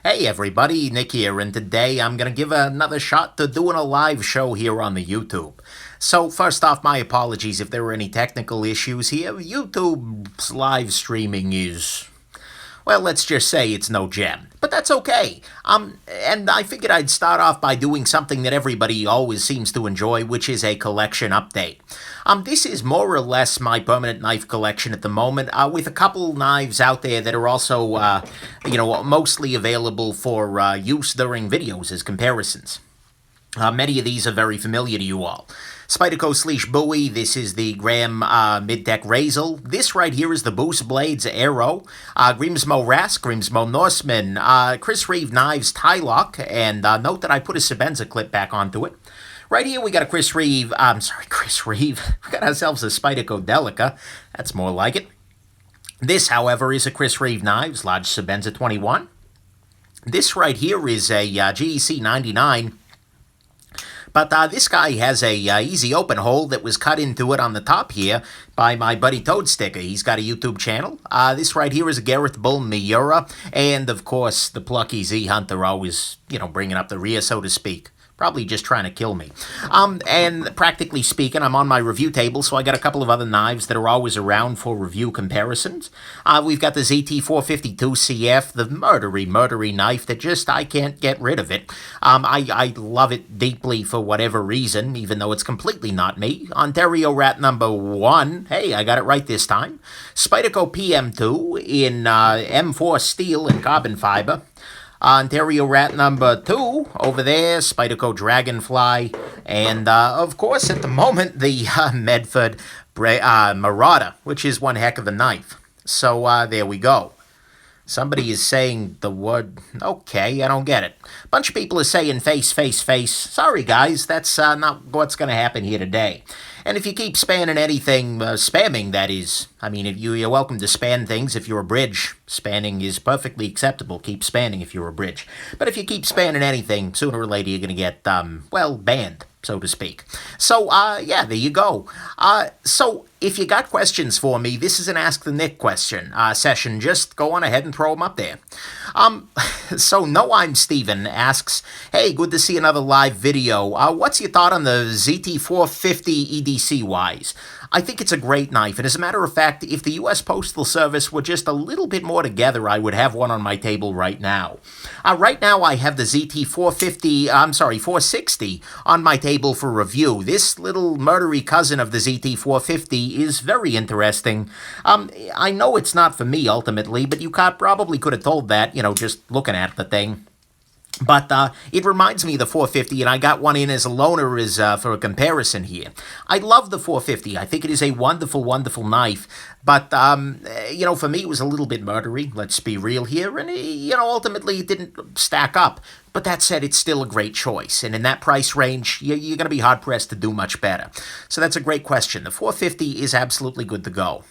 Hey everybody, Nick here, and today I'm going to give another shot to doing a live show here on the YouTube. So first off, my apologies if there were any technical issues here. YouTube's live streaming is, well, let's just say it's no gem. But that's okay. And I figured I'd start off by doing something that everybody always seems to enjoy, which is a collection update. This is more or less my permanent knife collection at the moment, with a couple knives out there that are also, mostly available for use during videos as comparisons. Many of these are very familiar to you all. Spyderco Slysz Bowie, this is the Graham Mid-Tech Razor. This right here is the Boost Blades Aero. Grimsmo Rask, Grimsmo Norseman, Chris Reeve Knives Tie Lock, and note that I put a Sebenza clip back onto it. Right here we got a Chris Reeve. We got ourselves a Spyderco Delica. That's more like it. This, however, is a Chris Reeve Knives, large Sebenza 21. This right here is a GEC 99. But this guy has a easy open hole that was cut into it on the top here by my buddy Toad Sticker. He's got a YouTube channel. This right here is a Gareth Bull Miura. And, of course, the plucky Z Hunter always, bringing up the rear, so to speak. Probably just trying to kill me. And practically speaking, I'm on my review table, so I got a couple of other knives that are always around for review comparisons. We've got the ZT452CF, the murdery knife that I can't get rid of it. I love it deeply for whatever reason, even though it's completely not me. Ontario Rat number 1, hey, I got it right this time. Spyderco PM2 in M4 steel and carbon fiber. Ontario Rat number 2 over there, Spyderco Dragonfly, and of course at the moment the Medford Marauder, which is one heck of a knife. So there we go. Somebody is saying the word, okay, I don't get it. A bunch of people are saying face, face, face. Sorry guys, that's not what's going to happen here today. And if you keep spamming anything, spamming that is, you're welcome to spam things if you're a bridge. Spanning is perfectly acceptable. Keep spanning if you're a bridge. But if you keep spamming anything, sooner or later you're going to get, banned, so to speak. So, there you go. So, if you got questions for me, this is an Ask the Nick question session. Just go on ahead and throw them up there. So, No I'm Steven asks, hey, good to see another live video. What's your thought on the ZT450 EDC-wise? I think it's a great knife, and as a matter of fact, if the U.S. Postal Service were just a little bit more together, I would have one on my table right now. Right now, I have the ZT460 on my table for review. This little murdery cousin of the ZT450 is very interesting. I know it's not for me, ultimately, but you probably could have told that, just looking at the thing. But it reminds me of the 450, and I got one in as a loaner for a comparison here. I love the 450. I think it is a wonderful, wonderful knife. But, for me, it was a little bit murdery. Let's be real here. And, ultimately, it didn't stack up. But that said, it's still a great choice. And in that price range, you're going to be hard-pressed to do much better. So that's a great question. The 450 is absolutely good to go.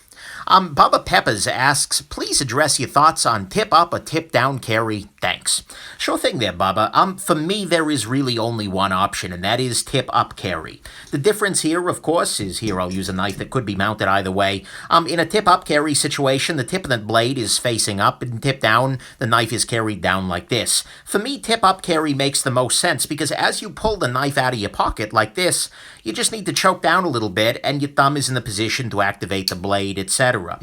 Bubba Peppers asks, please address your thoughts on tip-up or tip-down carry. Thanks. Sure thing there, Bubba. For me, there is really only one option, and that is tip-up carry. The difference here, of course, is here I'll use a knife that could be mounted either way. In a tip-up carry situation, the tip of the blade is facing up, and tip-down, the knife is carried down like this. For me, tip-up carry makes the most sense, because as you pull the knife out of your pocket like this, you just need to choke down a little bit, and your thumb is in the position to activate the blade, etc.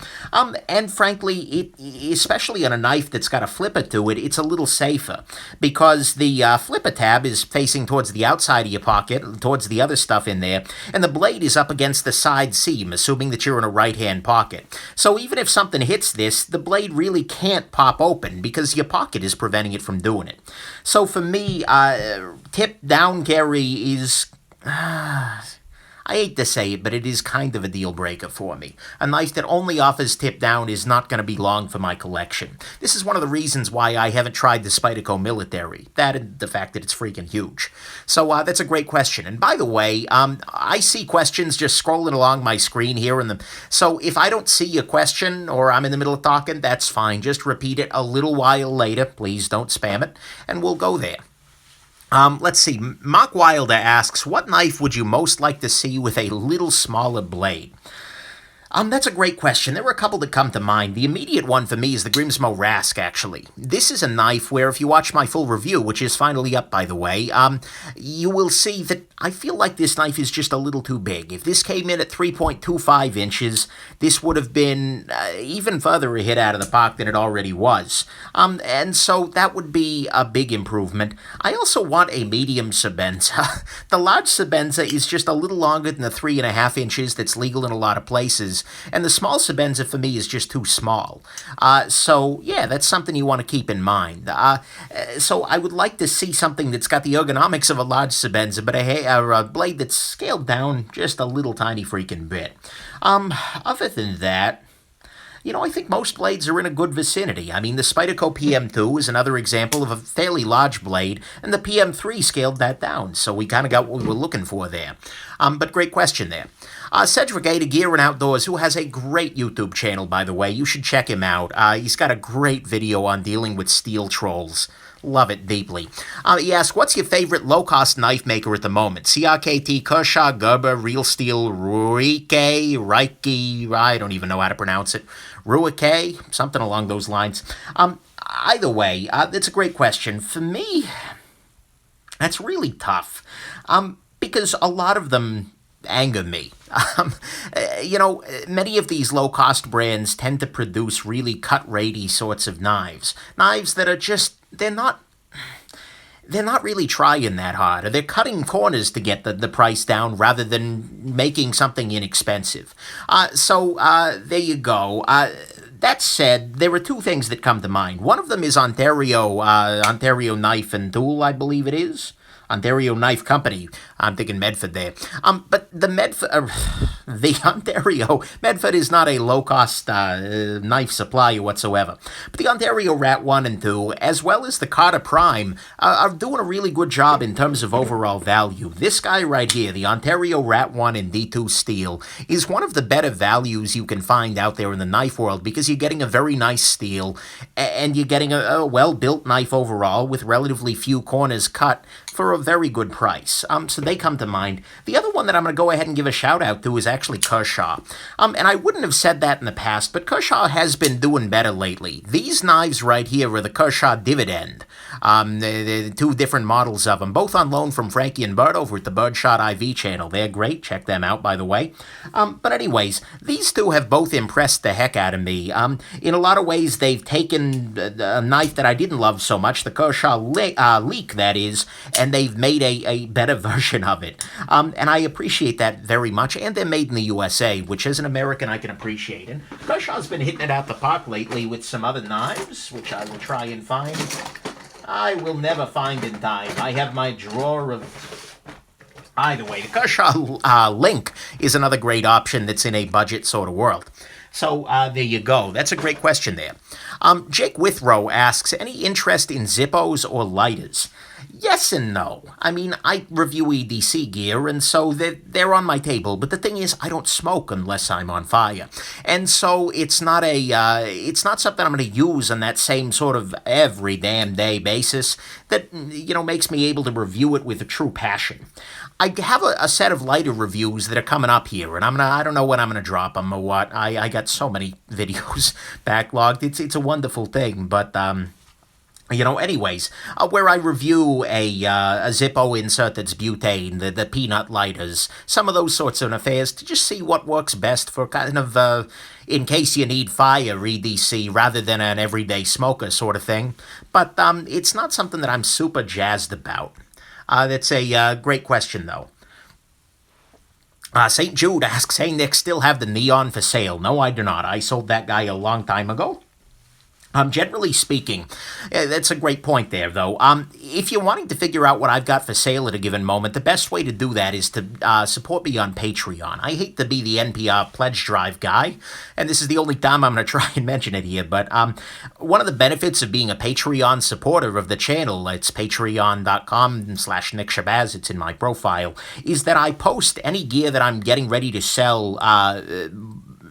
And frankly, especially on a knife that's got a flipper to it, it's a little safer because the flipper tab is facing towards the outside of your pocket, towards the other stuff in there, and the blade is up against the side seam, assuming that you're in a right-hand pocket. So even if something hits this, the blade really can't pop open because your pocket is preventing it from doing it. So for me, tip-down carry is... I hate to say it, but it is kind of a deal breaker for me. A knife that only offers tip down is not going to be long for my collection. This is one of the reasons why I haven't tried the Spyderco Military. That and the fact that it's freaking huge. So that's a great question. And by the way, I see questions just scrolling along my screen here. So if I don't see a question or I'm in the middle of talking, that's fine. Just repeat it a little while later. Please don't spam it. And we'll go there. Let's see. Mark Wilder asks, what knife would you most like to see with a little smaller blade? That's a great question. There were a couple that come to mind. The immediate one for me is the Grimsmo Rask, actually. This is a knife where, if you watch my full review, which is finally up, by the way, you will see that I feel like this knife is just a little too big. If this came in at 3.25 inches, this would have been even further a hit out of the park than it already was. And so that would be a big improvement. I also want a medium Sebenza. The large Sebenza is just a little longer than the 3.5 inches that's legal in a lot of places. And the small Sebenza for me is just too small. So, yeah, that's something you want to keep in mind. So I would like to see something that's got the ergonomics of a large Sebenza, but a blade that's scaled down just a little tiny freaking bit. Other than that, I think most blades are in a good vicinity. I mean, the Spyderco PM2 is another example of a fairly large blade, and the PM3 scaled that down, so we kind of got what we were looking for there. But great question there. Cedric Ada Gear and Outdoors, who has a great YouTube channel, by the way. You should check him out. He's got a great video on dealing with steel trolls. Love it deeply. He asks, what's your favorite low-cost knife maker at the moment? CRKT, Kershaw, Gerber, Real Steel, Reiki, I don't even know how to pronounce it. Ruike, something along those lines. Either way, it's a great question. For me, that's really tough. Because a lot of them anger me. Many of these low-cost brands tend to produce really cut-ratey sorts of knives. Knives that are just, they're not really trying that hard. Or they're cutting corners to get the price down rather than making something inexpensive. So there you go. That said, there are two things that come to mind. One of them is Ontario Knife and Tool, I believe it is. Ontario Knife Company. I'm thinking Medford there. But the Ontario Medford is not a low-cost knife supplier whatsoever. But the Ontario Rat 1 and 2, as well as the Carter Prime, are doing a really good job in terms of overall value. This guy right here, the Ontario Rat 1 in D2 steel, is one of the better values you can find out there in the knife world because you're getting a very nice steel and you're getting a well-built knife overall with relatively few corners cut for a very good price. So they come to mind. The other one that I'm going to go ahead and give a shout out to is actually Kershaw. And I wouldn't have said that in the past, but Kershaw has been doing better lately. These knives right here are the Kershaw Dividend. The two different models of them, both on loan from Frankie and Bert over at the Birdshot IV channel. They're great. Check them out, by the way. But anyways, these two have both impressed the heck out of me. In a lot of ways, they've taken a knife that I didn't love so much, the Kershaw Leak, that is, and they've made a better version of it. And I appreciate that very much. And they're made in the USA, which as an American I can appreciate. And Kershaw's been hitting it out the park lately with some other knives, which I will try and find. I will never find in time. I have my drawer of... Either way, the Kershaw Link is another great option that's in a budget sort of world. So there you go. That's a great question there. Jake Withrow asks, any interest in Zippos or lighters? Yes and no. I mean, I review EDC gear, and so they're on my table. But the thing is, I don't smoke unless I'm on fire, and so it's not something I'm going to use on that same sort of every damn day basis that makes me able to review it with a true passion. I have a set of lighter reviews that are coming up here, and I don't know when I'm going to drop them or what. I got so many videos backlogged. It's a wonderful thing, but anyways, where I review a Zippo insert that's butane, the peanut lighters, some of those sorts of affairs, to just see what works best for kind of, in case you need fire EDC, rather than an everyday smoker sort of thing. But it's not something that I'm super jazzed about. That's a great question, though. St. Jude asks, hey, Nick, still have the Neon for sale? No, I do not. I sold that guy a long time ago. Generally speaking, that's a great point there, though. If you're wanting to figure out what I've got for sale at a given moment, the best way to do that is to support me on Patreon. I hate to be the NPR pledge drive guy, and this is the only time I'm going to try and mention it here, but one of the benefits of being a Patreon supporter of the channel, it's patreon.com/Nick Shabazz, it's in my profile, is that I post any gear that I'm getting ready to sell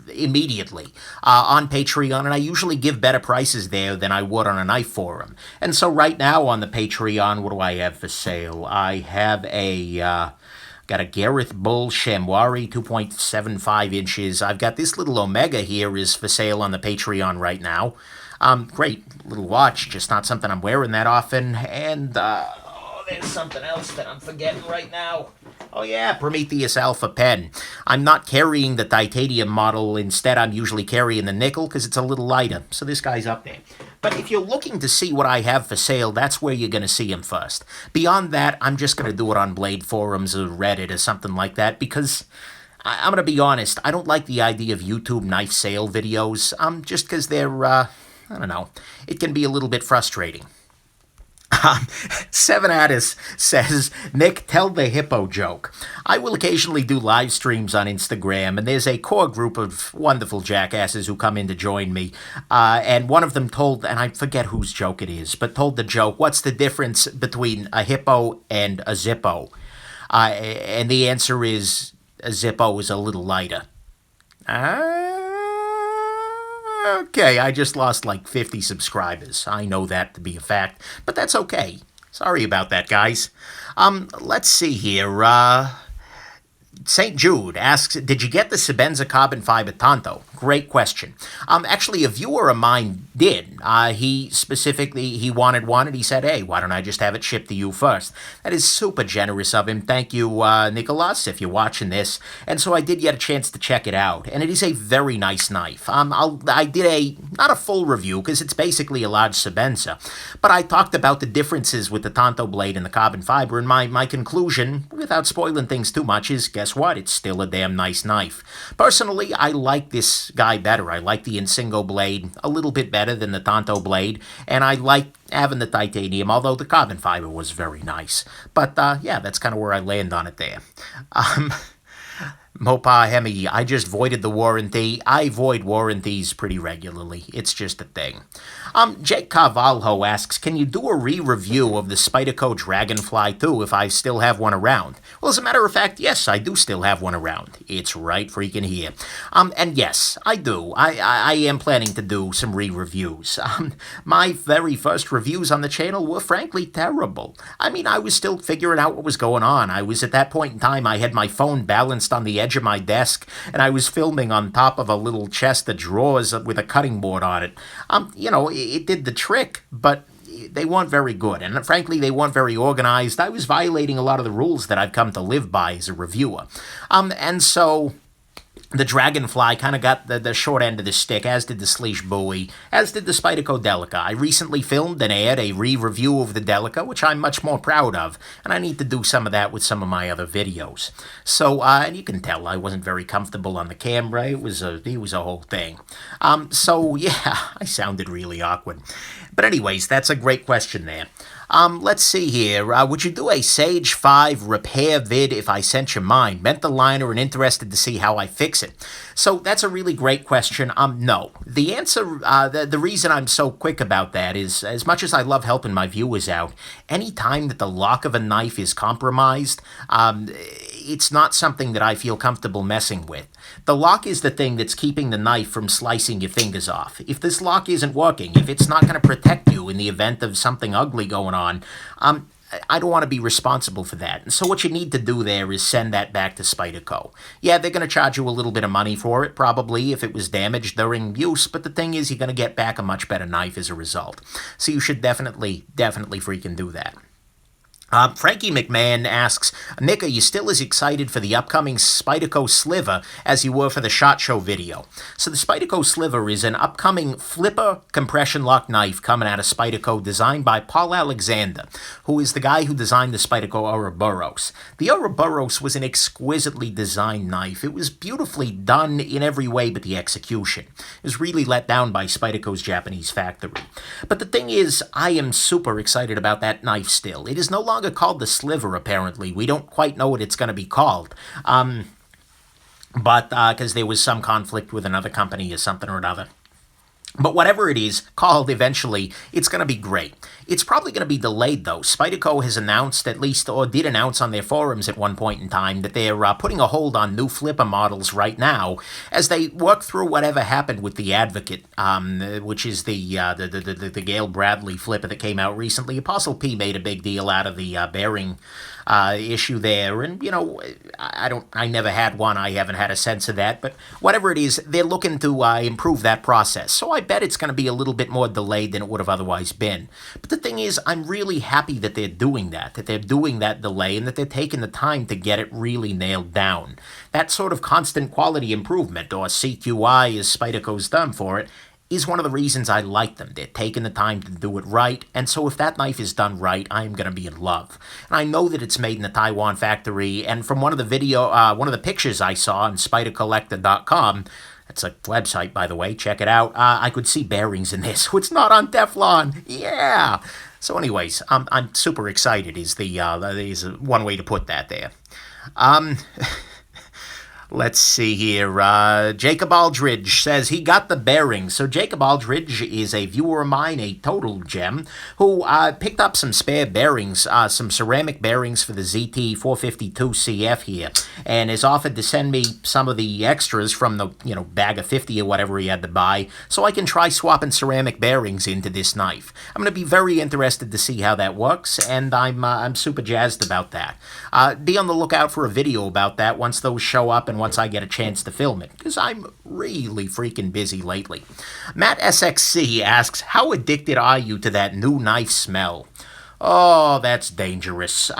immediately on Patreon, and I usually give better prices there than I would on a knife forum. And so right now on the Patreon, what do I have for sale? I have a Got a Gareth Bull Chamois, 2.75 inches. I've got this little Omega here is for sale on the Patreon right now. Great little watch, just not something I'm wearing that often. And, there's something else that I'm forgetting right now. Oh yeah, Prometheus Alpha pen. I'm not carrying the titanium model. Instead, I'm usually carrying the nickel because it's a little lighter. So this guy's up there. But if you're looking to see what I have for sale, that's where you're going to see him first. Beyond that, I'm just going to do it on Blade Forums or Reddit or something like that because I'm going to be honest, I don't like the idea of YouTube knife sale videos just because they're, I don't know, it can be a little bit frustrating. Seven Addis says, Nick, tell the hippo joke. I will occasionally do live streams on Instagram, and there's a core group of wonderful jackasses who come in to join me. And one of them told, and I forget whose joke it is, but told the joke, what's the difference between a hippo and a Zippo? And the answer is, a Zippo is a little lighter. Okay, I just lost like 50 subscribers. I know that to be a fact, but that's okay. Sorry about that, guys. Let's see here. St. Jude asks, did you get the Sebenza carbon fiber tanto? Great question. Actually, a viewer of mine did. He wanted one, and he said, hey, why don't I just have it shipped to you first? That is super generous of him. Thank you, Nicholas, if you're watching this. And so I did get a chance to check it out, and it is a very nice knife. I did not a full review, because it's basically a large Sebenza, but I talked about the differences with the tanto blade and the carbon fiber, and my conclusion, without spoiling things too much, is guess what? It's still a damn nice knife. Personally, I like this guy better. I like the Insingo blade a little bit better than the tanto blade, and I like having the titanium, although the carbon fiber was very nice. But, yeah, that's kind of where I land on it there. Mopa Hemi, I just voided the warranty. I void warranties pretty regularly. It's just a thing. Jake Carvalho asks, can you do a re-review of the Spyderco Dragonfly 2 if I still have one around? Well, as a matter of fact, yes, I do still have one around. It's right freaking here. And yes, I do. I am planning to do some re-reviews. My very first reviews on the channel were frankly terrible. I mean, I was still figuring out what was going on. I was at that point in time, I had my phone balanced on the edge of my desk, and I was filming on top of a little chest of drawers with a cutting board on it. You know, it did the trick, but they weren't very good, and frankly, they weren't very organized. I was violating a lot of the rules that I've come to live by as a reviewer. And so the Dragonfly kind of got the short end of the stick, as did the Slysz Bowie, as did the Spyderco Delica. I recently filmed and aired a re-review of the Delica, which I'm much more proud of, and I need to do some of that with some of my other videos. So, and you can tell I wasn't very comfortable on the camera. It was a whole thing. So, yeah, I sounded really awkward. But anyways, that's a great question there. Let's see here. Would you do a Sage 5 repair vid if I sent you mine? Meant the liner and interested to see how I fix it. So that's a really great question. No. The answer, the reason I'm so quick about that is, as much as I love helping my viewers out, any time that the lock of a knife is compromised, it's not something that I feel comfortable messing with. The lock is the thing that's keeping the knife from slicing your fingers off. If this lock isn't working, if it's not going to protect you in the event of something ugly going on, I don't want to be responsible for that. And so what you need to do there is send that back to Spyderco. Yeah, they're going to charge you a little bit of money for it, probably, if it was damaged during use, but the thing is you're going to get back a much better knife as a result. So you should definitely freaking do that. Frankie McMahon asks, Nick, are you still as excited for the upcoming Spyderco Sliver as you were for the SHOT Show video? So the Spyderco Sliver is an upcoming flipper compression lock knife coming out of Spyderco, designed by Paul Alexander, who is the guy who designed the Spyderco Ouroboros. The Ouroboros was an exquisitely designed knife. It was beautifully done in every way but the execution. It was really let down by Spyderco's Japanese factory. But the thing is, I am super excited about that knife still. It is no longer called the Sliver, apparently. We don't quite know what it's going to be called. But because there was some conflict with another company or something or another. But whatever it is called eventually, it's going to be great. It's probably going to be delayed, though. Spyderco has announced, at least, or did announce on their forums at one point in time, that they're putting a hold on new flipper models right now as they work through whatever happened with the Advocate, which is the Gale Bradley flipper that came out recently. Apostle P made a big deal out of the bearing issue there, and I never had one. I haven't had a sense of that, but whatever it is, they're looking to improve that process. So I bet it's going to be a little bit more delayed than it would have otherwise been. But the thing is, I'm really happy that they're doing that they're doing that delay, and that they're taking the time to get it really nailed down. That sort of constant quality improvement, or CQI as Spyderco's term for it, is one of the reasons I like them. They're taking the time to do it right, and so if that knife is done right, I'm going to be in love. And I know that it's made in the Taiwan factory, and from one of the pictures I saw on SpyderCollector.com, it's a website, by the way, check it out, I could see bearings in this, so it's not on Teflon. Yeah! So anyways, I'm super excited is one way to put that there. Let's see here. Jacob Aldridge says he got the bearings. So Jacob Aldridge is a viewer of mine, a total gem, who picked up some spare bearings, some ceramic bearings for the ZT 452CF here, and has offered to send me some of the extras from the bag of 50 or whatever he had to buy, so I can try swapping ceramic bearings into this knife. I'm going to be very interested to see how that works, and I'm super jazzed about that. Be on the lookout for a video about that once those show up and once I get a chance to film it, because I'm really freaking busy lately. Matt SXC asks, how addicted are you to that new knife smell? Oh, that's dangerous.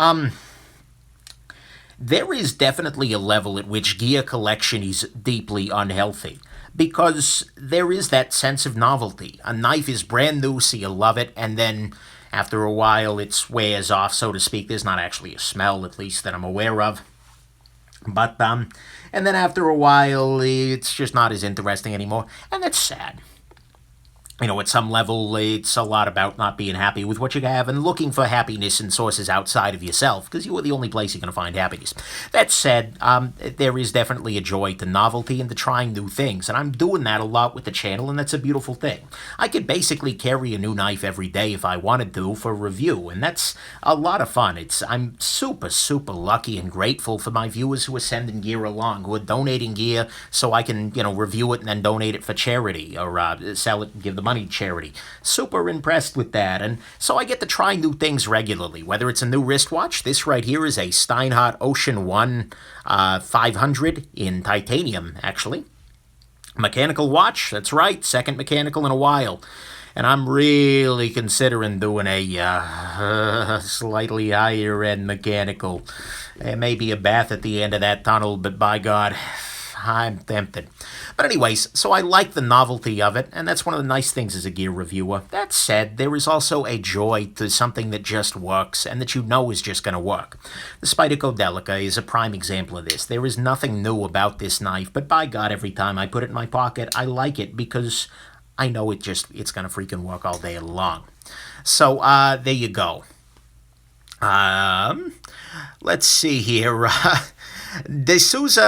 There is definitely a level at which gear collection is deeply unhealthy, because there is that sense of novelty. A knife is brand new, so you love it, and then after a while it wears off, so to speak. There's not actually a smell, at least that I'm aware of. But, and then after a while, it's just not as interesting anymore, and that's sad. At some level, it's a lot about not being happy with what you have and looking for happiness in sources outside of yourself, because you are the only place you're going to find happiness. That said, there is definitely a joy to novelty and to trying new things, and I'm doing that a lot with the channel, and that's a beautiful thing. I could basically carry a new knife every day if I wanted to for review, and that's a lot of fun. I'm super, super lucky and grateful for my viewers who are sending gear along, who are donating gear so I can, review it and then donate it for charity, or sell it and give the money to charity. Super impressed with that, and so I get to try new things regularly, whether it's a new wristwatch. This right here is a Steinhardt Ocean 1 500 in titanium, actually. Mechanical watch, that's right, second mechanical in a while. And I'm really considering doing a slightly higher end mechanical. There may be a bath at the end of that tunnel, but by God, I'm tempted. But anyways, so I like the novelty of it, and that's one of the nice things as a gear reviewer. That said, there is also a joy to something that just works, and that is just going to work. The Spyderco Delica is a prime example of this. There is nothing new about this knife, but by God, every time I put it in my pocket, I like it, because I know it's going to freaking work all day long. So, there you go. Let's see here. D'Souza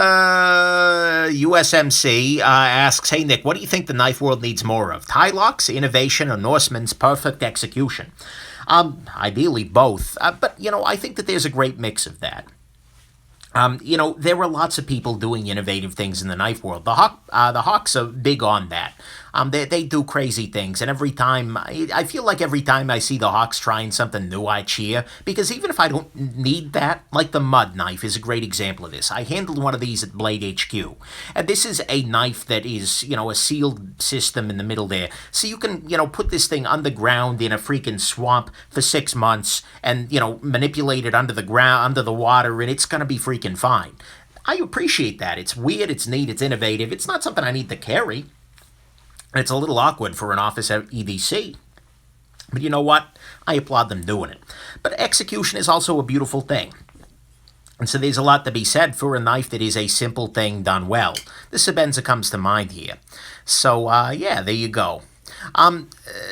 USMC asks, hey Nick, what do you think the knife world needs more of? Tylocks, innovation, or Norseman's perfect execution? Ideally both, but I think that there's a great mix of that. There are lots of people doing innovative things in the knife world. The Hawks are big on that. They do crazy things, and I feel like every time I see the Hawks trying something new, I cheer, because even if I don't need that, like the mud knife is a great example of this. I handled one of these at Blade HQ, and this is a knife that is, a sealed system in the middle there, so you can, put this thing underground in a freaking swamp for 6 months, and, manipulate it under the ground, under the water, and it's gonna be freaking fine. I appreciate that. It's weird, it's neat, it's innovative. It's not something I need to carry. It's a little awkward for an office at EDC. But you know what? I applaud them doing it. But execution is also a beautiful thing. And so there's a lot to be said for a knife that is a simple thing done well. The Sebenza comes to mind here. So, yeah, there you go.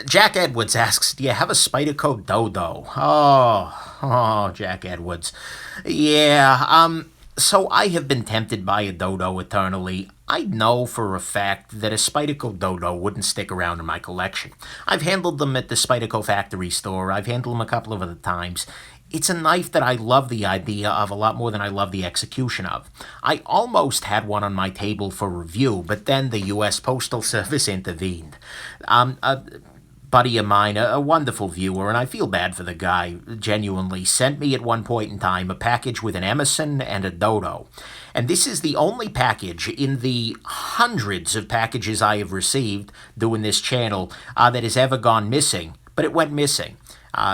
Jack Edwards asks, do you have a Spyderco Dodo? Oh, Jack Edwards. Yeah, so I have been tempted by a Dodo eternally. I know for a fact that a Spyderco Dodo wouldn't stick around in my collection. I've handled them at the Spyderco factory store. I've handled them a couple of other times. It's a knife that I love the idea of a lot more than I love the execution of. I almost had one on my table for review, but then the U.S. Postal Service intervened. A buddy of mine, a wonderful viewer, and I feel bad for the guy, genuinely, sent me at one point in time a package with an Emerson and a Dodo. And this is the only package in the hundreds of packages I have received doing this channel that has ever gone missing. But it went missing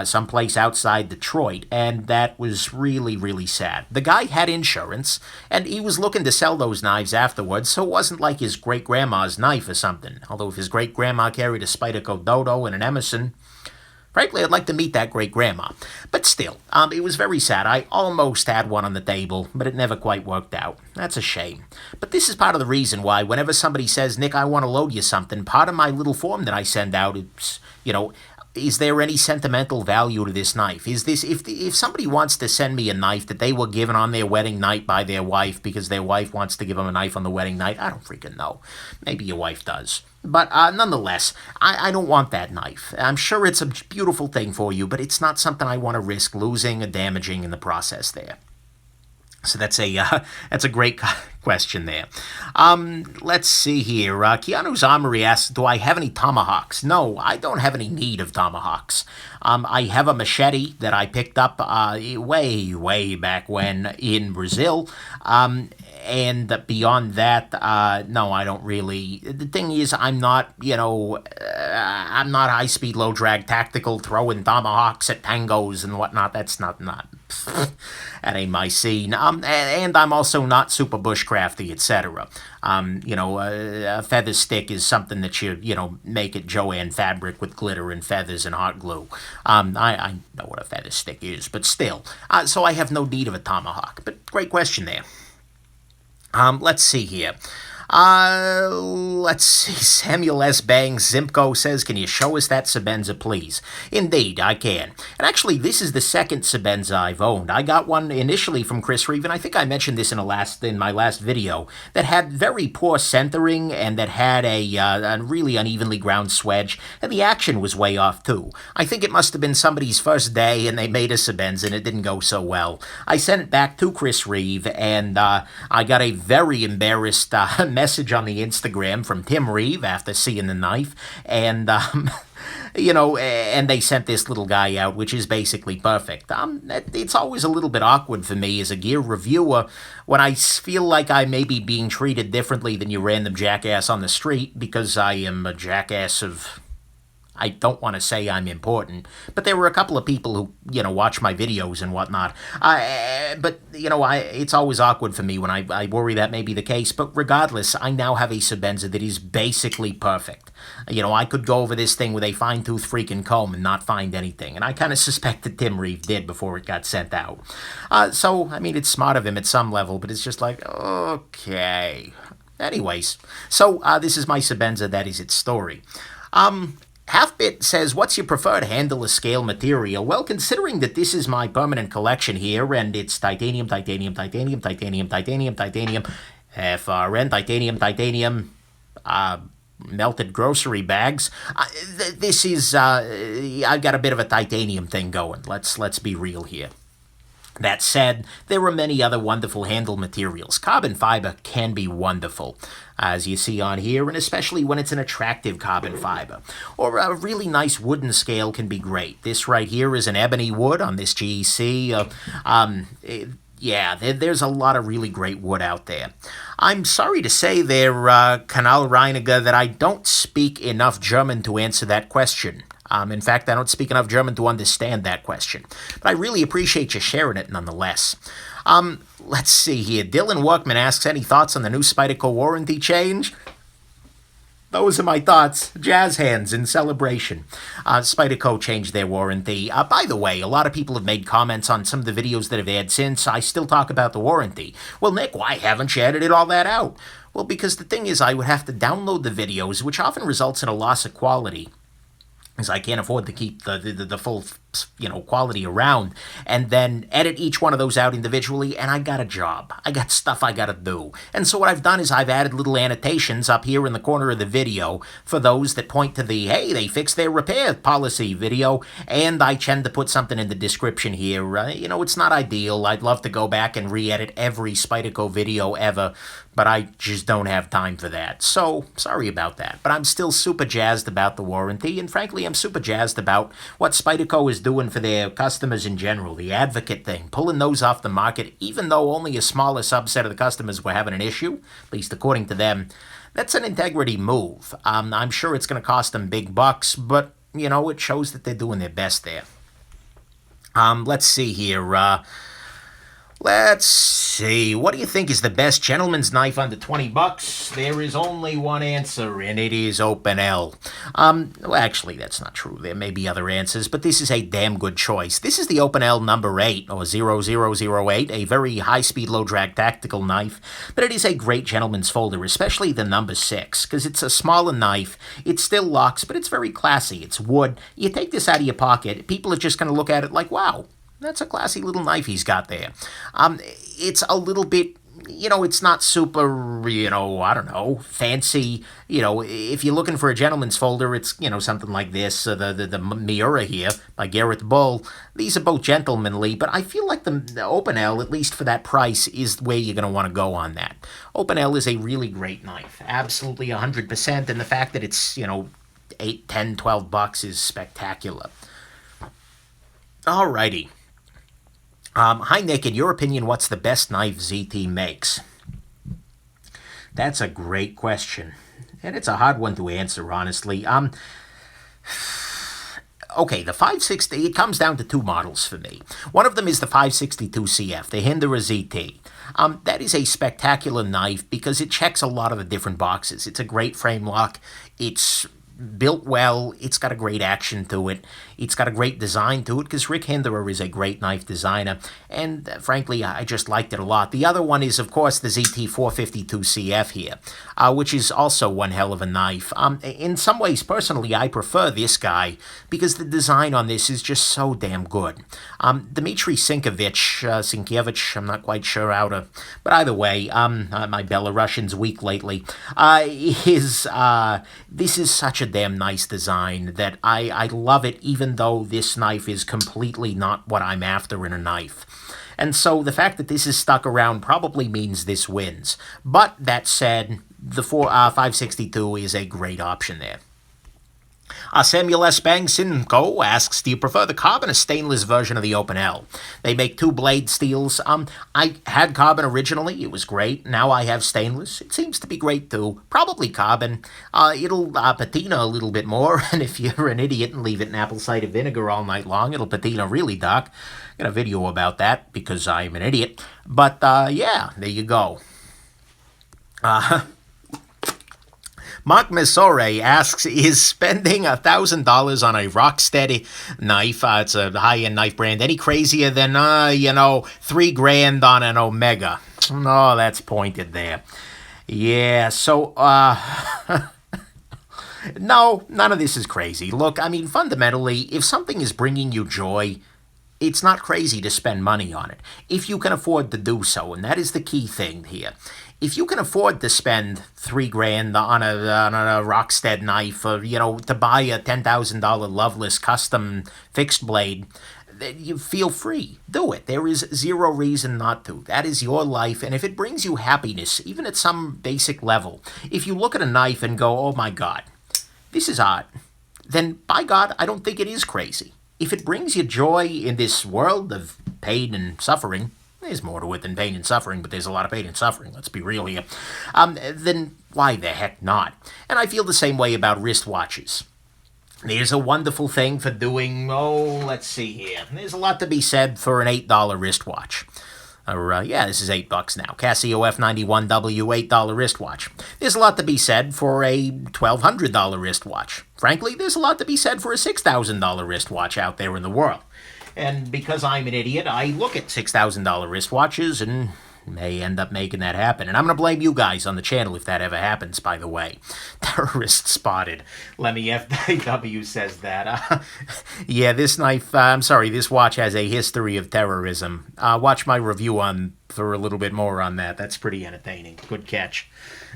someplace outside Detroit, and that was really, really sad. The guy had insurance, and he was looking to sell those knives afterwards, so it wasn't like his great-grandma's knife or something. Although if his great-grandma carried a Spyderco Dodo and an Emerson, frankly, I'd like to meet that great-grandma. But still, it was very sad. I almost had one on the table, but it never quite worked out. That's a shame. But this is part of the reason why whenever somebody says, Nick, I want to load you something, part of my little form that I send out is, is there any sentimental value to this knife? Is this, if somebody wants to send me a knife that they were given on their wedding night by their wife because their wife wants to give them a knife on the wedding night, I don't freaking know. Maybe your wife does. But nonetheless, I don't want that knife. I'm sure it's a beautiful thing for you, but it's not something I want to risk losing or damaging in the process there. So that's a great question there. Let's see here. Keanu's Armory asks, do I have any tomahawks? No, I don't have any need of tomahawks. I have a machete that I picked up way, way back when in Brazil. And beyond that, no, I don't really. The thing is, I'm not high-speed, low-drag tactical throwing tomahawks at tangos and whatnot. That's not that ain't my scene. And I'm also not super bushcrafty, etc. A feather stick is something that you make at Joann Fabric with glitter and feathers and hot glue. I know what a feather stick is, but still. So I have no need of a tomahawk. But great question there. Let's see here. Let's see. Samuel S. Bangs Zimko says, can you show us that Sebenza, please? Indeed, I can. And actually, this is the second Sebenza I've owned. I got one initially from Chris Reeve, and I think I mentioned this in my last video, that had very poor centering and that had a really unevenly ground swedge, and the action was way off, too. I think it must have been somebody's first day, and they made a Sebenza, and it didn't go so well. I sent it back to Chris Reeve, and I got a very embarrassed message on the Instagram from Tim Reeve after seeing the knife, and and they sent this little guy out, which is basically perfect. It's always a little bit awkward for me as a gear reviewer when I feel like I may be being treated differently than your random jackass on the street because I am a jackass of... I don't want to say I'm important, but there were a couple of people who, watch my videos and whatnot. It's always awkward for me when I worry that may be the case. But regardless, I now have a Sebenza that is basically perfect. I could go over this thing with a fine-tooth freaking comb and not find anything. And I kind of suspect that Tim Reeve did before it got sent out. It's smart of him at some level, but it's just like, okay. Anyways, so this is my Sebenza. That is its story. Halfbit says, what's your preferred handle or scale material? Well, considering that this is my permanent collection here, and it's titanium, titanium, titanium, titanium, titanium, titanium, FRN, titanium, melted grocery bags, this is, I've got a bit of a titanium thing going. Let's be real here. That said, there are many other wonderful handle materials. Carbon fiber can be wonderful, as you see on here, and especially when it's an attractive carbon fiber. Or a really nice wooden scale can be great. This right here is an ebony wood on this GEC. There's a lot of really great wood out there. I'm sorry to say there, Kanal Reiniger, that I don't speak enough German to answer that question. In fact, I don't speak enough German to understand that question. But I really appreciate you sharing it nonetheless. Let's see here. Dylan Workman asks, any thoughts on the new Spyderco warranty change? Those are my thoughts. Jazz hands in celebration. Spyderco changed their warranty. By the way, a lot of people have made comments on some of the videos that have aired since. I still talk about the warranty. Well, Nick, why haven't you edited all that out? Well, because the thing is, I would have to download the videos, which often results in a loss of quality. I can't afford to keep the full quality around, and then edit each one of those out individually, and I got a job. I got stuff I gotta do. And so what I've done is I've added little annotations up here in the corner of the video for those that point to the, hey, they fixed their repair policy video, and I tend to put something in the description here. It's not ideal. I'd love to go back and re-edit every Spyderco video ever, but I just don't have time for that. So, sorry about that. But I'm still super jazzed about the warranty, and frankly, I'm super jazzed about what Spyderco is doing for their customers in general. The advocate thing, pulling those off the market, even though only a smaller subset of the customers were having an issue, at least according to them. That's an integrity move. I'm sure it's going to cost them big bucks, but, it shows that they're doing their best there. Let's see here. Let's see. What do you think is the best gentleman's knife under 20 bucks? There is only one answer, and it is Opinel. Well, actually, that's not true. There may be other answers, but this is a damn good choice. This is the Opinel number 8, or 0008, a very high-speed, low-drag tactical knife, but it is a great gentleman's folder, especially the number 6, because it's a smaller knife. It still locks, but it's very classy. It's wood. You take this out of your pocket, people are just going to look at it like, wow, that's a classy little knife he's got there. It's a little bit, it's not super, I don't know, fancy. If you're looking for a gentleman's folder, it's, something like this, the Miura here by Garrett Bull. These are both gentlemanly, but I feel like the Opinel, at least for that price, is where you're going to want to go on that. Opinel is a really great knife, absolutely 100%, and the fact that it's, 8, 10, 12 bucks is spectacular. Alrighty. Hi, Nick. In your opinion, what's the best knife ZT makes? That's a great question. And it's a hard one to answer, honestly. Okay, the 560, it comes down to two models for me. One of them is the 562 CF, the Hinderer ZT. That is a spectacular knife because it checks a lot of the different boxes. It's a great frame lock. It's built well. It's got a great action to it. It's got a great design to it because Rick Hinderer is a great knife designer, and frankly, I just liked it a lot. The other one is, of course, the ZT452 CF here, which is also one hell of a knife. In some ways, personally, I prefer this guy because the design on this is just so damn good. Dmitry Sienkiewicz, I'm not quite sure how to, but either way, my Belarusian's weak lately. This is such a damn nice design that I love it, even though this knife is completely not what I'm after in a knife. And so the fact that this is stuck around probably means this wins. But that said, the 562 is a great option there. Samuel S. Panchenko asks, do you prefer the carbon or stainless version of the Opinel? They make two blade steels. I had carbon originally. It was great. Now I have stainless. It seems to be great too. Probably carbon. It'll patina a little bit more, and if you're an idiot and leave it in apple cider vinegar all night long, it'll patina really dark. Got a video about that because I'm an idiot. But yeah, there you go. Mark Mesore asks, is spending $1,000 on a Rockstead knife, it's a high-end knife brand, any crazier than, $3,000 on an Omega? No, that's pointed there. Yeah, so, no, none of this is crazy. Look, I mean, fundamentally, if something is bringing you joy, it's not crazy to spend money on it, if you can afford to do so, and that is the key thing here. If you can afford to spend $3,000 on a Rockstead knife, or, to buy a $10,000 Loveless custom fixed blade, you feel free. Do it. There is zero reason not to. That is your life, and if it brings you happiness, even at some basic level, if you look at a knife and go, oh my God, this is art, then by God, I don't think it is crazy. If it brings you joy in this world of pain and suffering, there's more to it than pain and suffering, but there's a lot of pain and suffering, let's be real here, then why the heck not? And I feel the same way about wristwatches. There's a wonderful thing for doing, let's see here. There's a lot to be said for an $8 wristwatch. This is $8 now. Casio F91W $8 wristwatch. There's a lot to be said for a $1,200 wristwatch. Frankly, there's a lot to be said for a $6,000 wristwatch out there in the world. And because I'm an idiot, I look at $6,000 wristwatches and may end up making that happen. And I'm going to blame you guys on the channel if that ever happens, by the way. Terrorist spotted. Lemmy FW says that. Yeah, this knife, this watch has a history of terrorism. Watch my review for a little bit more on that. That's pretty entertaining. Good catch.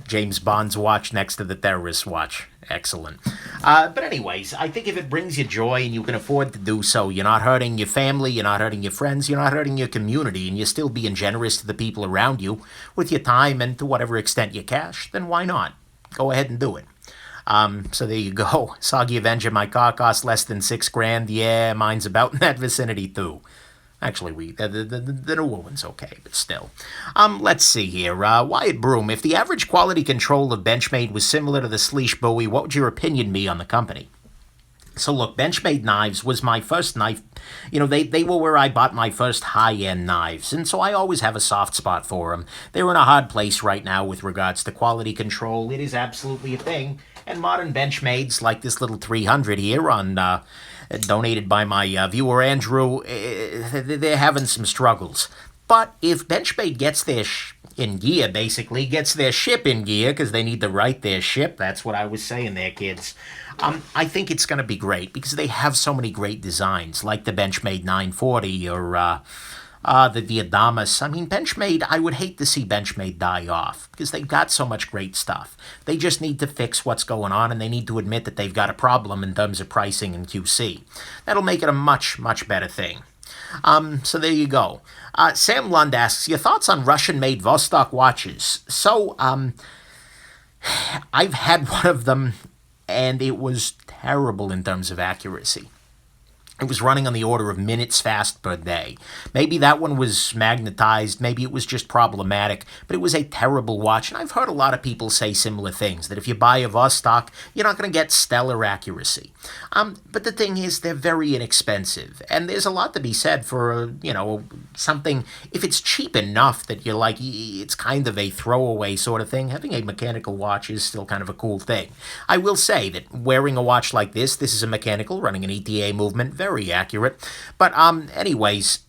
James Bond's watch next to the terrorist watch. Excellent. But anyways, I think if it brings you joy and you can afford to do so, you're not hurting your family, you're not hurting your friends, you're not hurting your community, and you're still being generous to the people around you with your time and to whatever extent you cash, then why not? Go ahead and do it. So there you go. Soggy Avenger, my car costs less than $6,000. Yeah, mine's about in that vicinity too. Actually, the new one's okay, but still. Let's see here. Wyatt Broom, if the average quality control of Benchmade was similar to the Slysz Bowie, what would your opinion be on the company? So look, Benchmade knives was my first knife. You know, they were where I bought my first high-end knives, and so I always have a soft spot for them. They're in a hard place right now with regards to quality control. It is absolutely a thing, and modern Benchmades, like this little 300 here on... donated by my viewer Andrew, they're having some struggles. But if Benchmade gets their in gear, basically, gets their ship in gear, because they need to write their ship, that's what I was saying there, kids, I think it's going to be great, because they have so many great designs, like the Benchmade 940, or the Adamas. I mean, Benchmade, I would hate to see Benchmade die off, because they've got so much great stuff. They just need to fix what's going on, and they need to admit that they've got a problem in terms of pricing and QC. That'll make it a much, much better thing. So there you go. Sam Lund asks, your thoughts on Russian-made Vostok watches? So, I've had one of them, and it was terrible in terms of accuracy. It was running on the order of minutes fast per day. Maybe that one was magnetized, maybe it was just problematic, but it was a terrible watch, and I've heard a lot of people say similar things, that if you buy a Vostok, you're not going to get stellar accuracy. But the thing is, they're very inexpensive, and there's a lot to be said for, something, if it's cheap enough that you're like, it's kind of a throwaway sort of thing, having a mechanical watch is still kind of a cool thing. I will say that wearing a watch like this is a mechanical, running an ETA movement, very accurate. But anyways,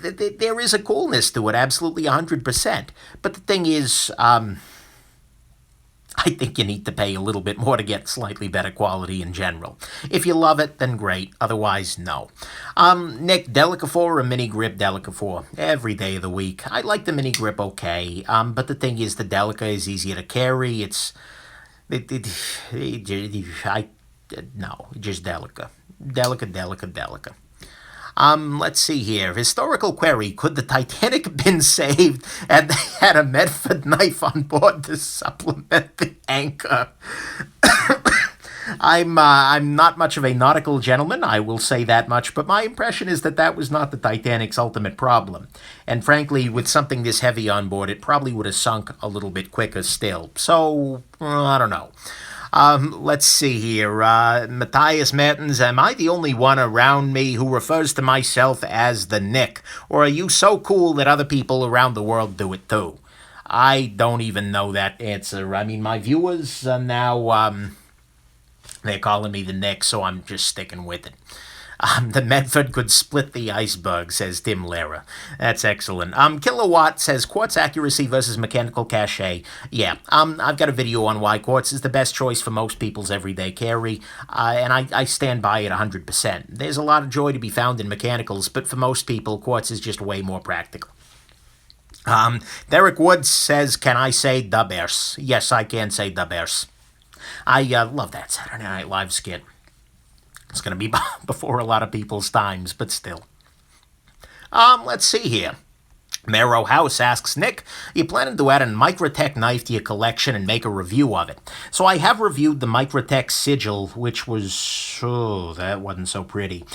there is a coolness to it, absolutely 100%. But the thing is, I think you need to pay a little bit more to get slightly better quality in general. If you love it, then great. Otherwise, no. Nick, Delica 4 or Mini Grip Delica 4? Every day of the week. I like the Mini Grip okay. But the thing is, the Delica is easier to carry. Just Delica. Delica. Let's see here. Historical query. Could the Titanic have been saved and they had a Medford knife on board to supplement the anchor? I'm not much of a nautical gentleman, I will say that much, but my impression is that that was not the Titanic's ultimate problem. And frankly, with something this heavy on board, it probably would have sunk a little bit quicker still. So, I don't know. Let's see here. Matthias Mertens, am I the only one around me who refers to myself as the Nick? Or are you so cool that other people around the world do it too? I don't even know that answer. I mean, my viewers are now, they're calling me the Nick, so I'm just sticking with it. The Medford could split the iceberg, says Tim Lara. That's excellent. Kilowatt says, quartz accuracy versus mechanical cachet. Yeah, I've got a video on why quartz is the best choice for most people's everyday carry, and I stand by it 100%. There's a lot of joy to be found in mechanicals, but for most people, quartz is just way more practical. Derek Woods says, can I say da Bears? Yes, I can say da Bears. I love that Saturday Night Live skit. It's going to be before a lot of people's times, but still. Let's see here. Marrow House asks, Nick, you planning to add a Microtech knife to your collection and make a review of it? So I have reviewed the Microtech Sigil, which was, that wasn't so pretty.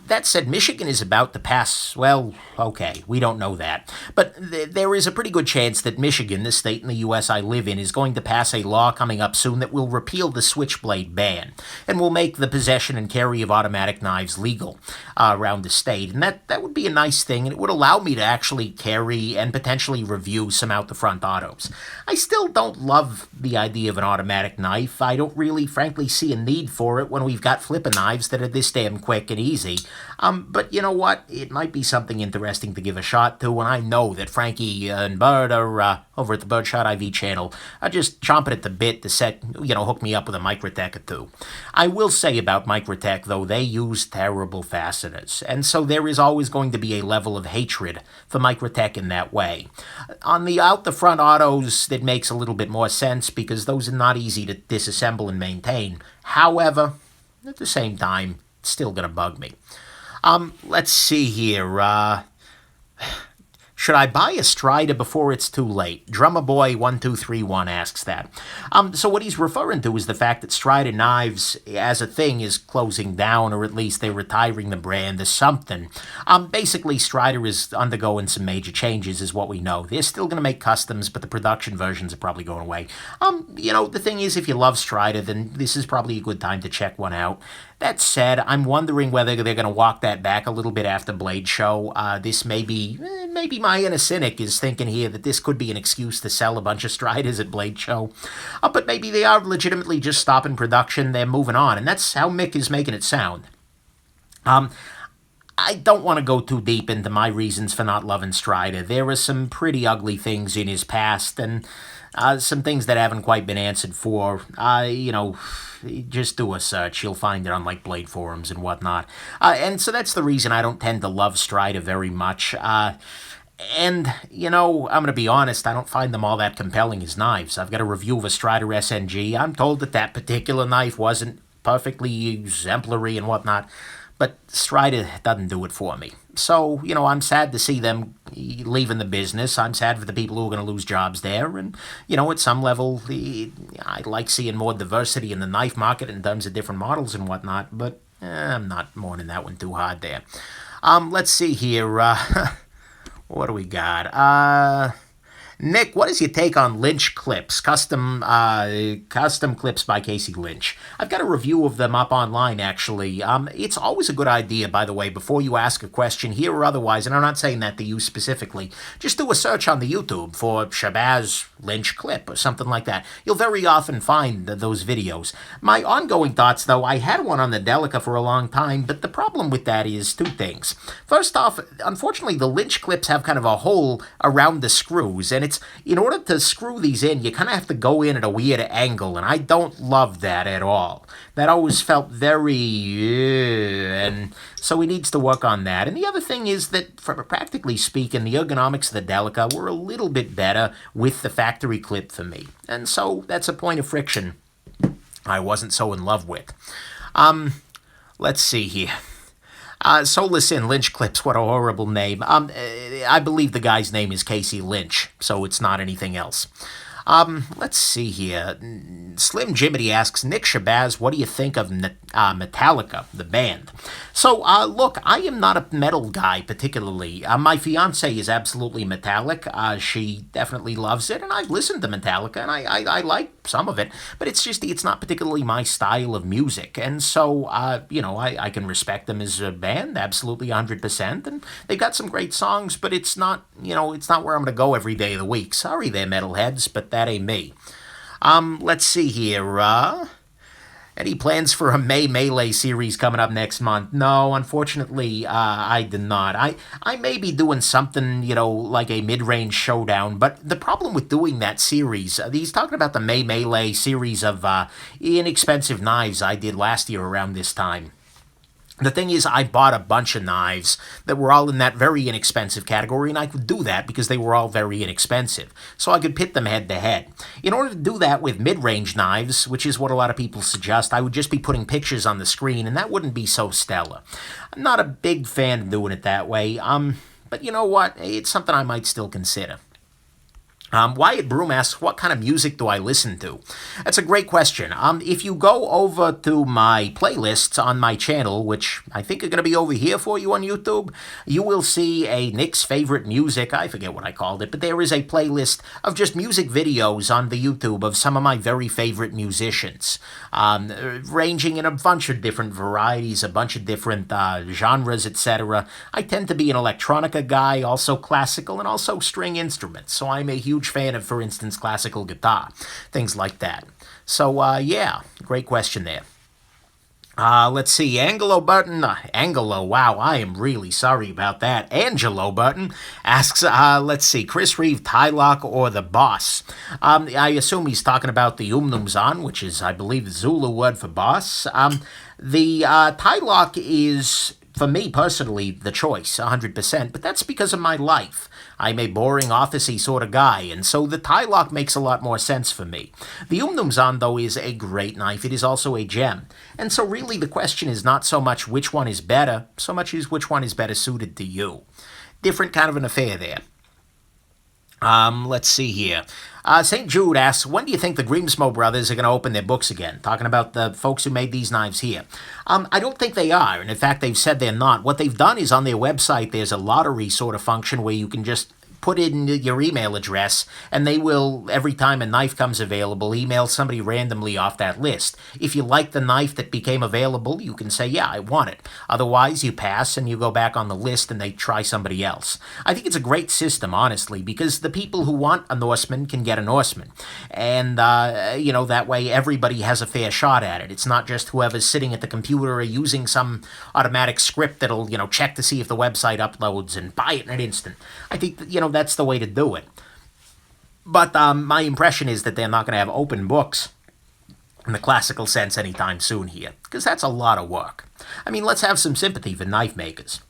That said, Michigan is about to pass, well, okay, we don't know that. But there is a pretty good chance that Michigan, the state in the U.S. I live in, is going to pass a law coming up soon that will repeal the switchblade ban and will make the possession and carry of automatic knives legal around the state. And that would be a nice thing, and it would allow me to actually carry and potentially review some out-the-front autos. I still don't love the idea of an automatic knife. I don't really, frankly, see a need for it when we've got flipping knives that are this damn quick and easy. But you know what? It might be something interesting to give a shot to, and I know that Frankie and Bird are over at the Birdshot IV channel are just chomping at the bit to hook me up with a Microtech or two. I will say about Microtech, though, they use terrible fasteners, and so there is always going to be a level of hatred for Microtech in that way. On the out-the-front autos, it makes a little bit more sense because those are not easy to disassemble and maintain. However, at the same time, it's still going to bug me. Let's see here. Should I buy a Strider before it's too late? Drummerboy1231 asks that. So what he's referring to is the fact that Strider knives as a thing is closing down, or at least they're retiring the brand or something. Basically, Strider is undergoing some major changes, is what we know. They're still going to make customs, but the production versions are probably going away. The thing is, if you love Strider, then this is probably a good time to check one out. That said, I'm wondering whether they're going to walk that back a little bit after Blade Show. This may be, maybe my inner cynic is thinking here that this could be an excuse to sell a bunch of Striders at Blade Show. But maybe they are legitimately just stopping production, they're moving on, and that's how Mick is making it sound. I don't want to go too deep into my reasons for not loving Strider. There are some pretty ugly things in his past, and some things that haven't quite been answered for. Just do a search. You'll find it on, Blade forums and whatnot. And so that's the reason I don't tend to love Strider very much. And, I'm going to be honest, I don't find them all that compelling as knives. I've got a review of a Strider SNG. I'm told that particular knife wasn't perfectly exemplary and whatnot, but Strider doesn't do it for me. So, I'm sad to see them leaving the business. I'm sad for the people who are going to lose jobs there. And, at some level, I like seeing more diversity in the knife market in terms of different models and whatnot, but I'm not mourning that one too hard there. Let's see here. What do we got? Nick, what is your take on Lynch clips? Custom clips by Casey Lynch. I've got a review of them up online, actually. It's always a good idea, by the way, before you ask a question here or otherwise, and I'm not saying that to you specifically, just do a search on the YouTube for Shabazz Lynch clip or something like that. You'll very often find those videos. My ongoing thoughts, though, I had one on the Delica for a long time, but the problem with that is two things. First off, unfortunately, the Lynch clips have kind of a hole around the screws, and in order to screw these in, you kind of have to go in at a weird angle, and I don't love that at all. That always felt very, and so he needs to work on that. And the other thing is that, practically speaking, the ergonomics of the Delica were a little bit better with the factory clip for me. And so that's a point of friction I wasn't so in love with. Let's see here. Soulless in Lynch clips, what a horrible name. I believe the guy's name is Casey Lynch, so it's not anything else. Let's see here. Slim Jiminy asks, Nick Shabazz, what do you think of Metallica, the band? So, look, I am not a metal guy particularly. My fiance is absolutely metallic. She definitely loves it, and I've listened to Metallica, and I like some of it, but it's not particularly my style of music, and so, I can respect them as a band, absolutely 100%, and they've got some great songs, but it's not where I'm going to go every day of the week. Sorry there, metalheads, but that ain't me. Let's see here. Any plans for a May Melee series coming up next month? No, unfortunately, I did not. I may be doing something, like a mid-range showdown, but the problem with doing that series, he's talking about the May Melee series of inexpensive knives I did last year around this time. The thing is, I bought a bunch of knives that were all in that very inexpensive category, and I could do that because they were all very inexpensive. So I could pit them head to head. In order to do that with mid-range knives, which is what a lot of people suggest, I would just be putting pictures on the screen, and that wouldn't be so stellar. I'm not a big fan of doing it that way, but you know what? It's something I might still consider. Wyatt Broom asks, what kind of music do I listen to? That's a great question. If you go over to my playlists on my channel, which I think are going to be over here for you on YouTube, you will see a Nick's Favorite Music, I forget what I called it, but there is a playlist of just music videos on the YouTube of some of my very favorite musicians, ranging in a bunch of different varieties, a bunch of different genres, etc. I tend to be an electronica guy, also classical, and also string instruments, so I'm a huge fan of, for instance, classical guitar, things like that. So, yeah, great question there. Let's see. Angelo Burton, Angelo, wow, I am really sorry about that. Angelo Burton asks, let's see, Chris Reeve, Tylock, or the boss? I assume he's talking about the Umnumzan, which is, I believe, the Zulu word for boss. The Tylock is, for me personally, the choice, 100%, but that's because of my life. I'm a boring, officey sort of guy, and so the Tylock makes a lot more sense for me. The Umnumzan, though, is a great knife. It is also a gem. And so really the question is not so much which one is better, so much as which one is better suited to you. Different kind of an affair there. Let's see here. St. Jude asks, when do you think the Grimsmo brothers are going to open their books again? Talking about the folks who made these knives here. I don't think they are, and in fact, they've said they're not. What they've done is on their website, there's a lottery sort of function where you can just put in your email address, and they will, every time a knife comes available, email somebody randomly off that list. If you like the knife that became available, you can say, yeah, I want it. Otherwise, you pass and you go back on the list and they try somebody else. I think it's a great system, honestly, because the people who want a Norseman can get a Norseman. And, that way everybody has a fair shot at it. It's not just whoever's sitting at the computer or using some automatic script that'll, check to see if the website uploads and buy it in an instant. I think, that's the way to do it. But my impression is that they're not going to have open books in the classical sense anytime soon here, because that's a lot of work. I mean, let's have some sympathy for knife makers.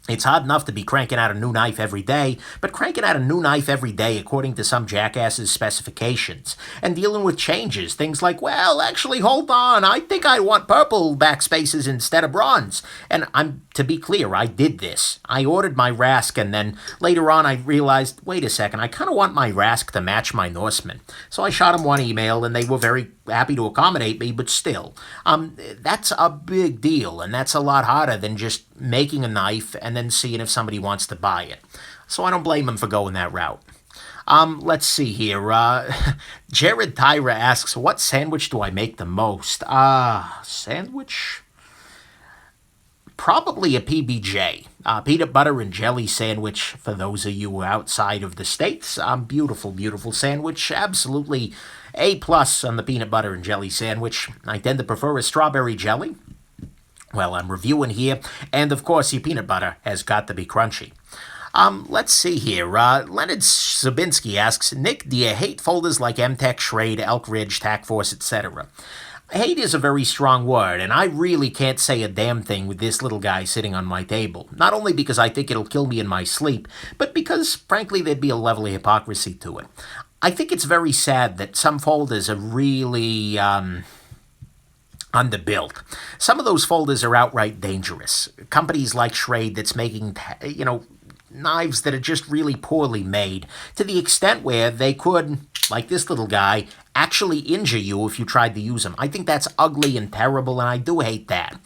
It's hard enough to be cranking out a new knife every day, but cranking out a new knife every day according to some jackass's specifications, and dealing with changes, things like, well, actually, hold on, I think I want purple backspaces instead of bronze. And to be clear, I did this. I ordered my Rask, and then later on I realized, wait a second, I kind of want my Rask to match my Norseman. So I shot them one email, and they were very happy to accommodate me, but still, that's a big deal, and that's a lot harder than just making a knife and then seeing if somebody wants to buy it. So I don't blame him for going that route. Let's see here. Jared Tyra asks, what sandwich do I make the most? Sandwich? Probably a PBJ. Peanut butter and jelly sandwich for those of you outside of the States. Beautiful, beautiful sandwich. Absolutely A+ on the peanut butter and jelly sandwich. I tend to prefer a strawberry jelly. Well, I'm reviewing here, and of course your peanut butter has got to be crunchy. Let's see here. Leonard Zabinski asks, Nick, do you hate folders like M-Tech, Schrade, Elk Ridge, Tac Force, etc.? Hate is a very strong word, and I really can't say a damn thing with this little guy sitting on my table. Not only because I think it'll kill me in my sleep, but because, frankly, there'd be a level of hypocrisy to it. I think it's very sad that some folders are really, underbuilt. Some of those folders are outright dangerous. Companies like Schrade that's making, knives that are just really poorly made, to the extent where they could, like this little guy, actually injure you if you tried to use them. I think that's ugly and terrible, and I do hate that.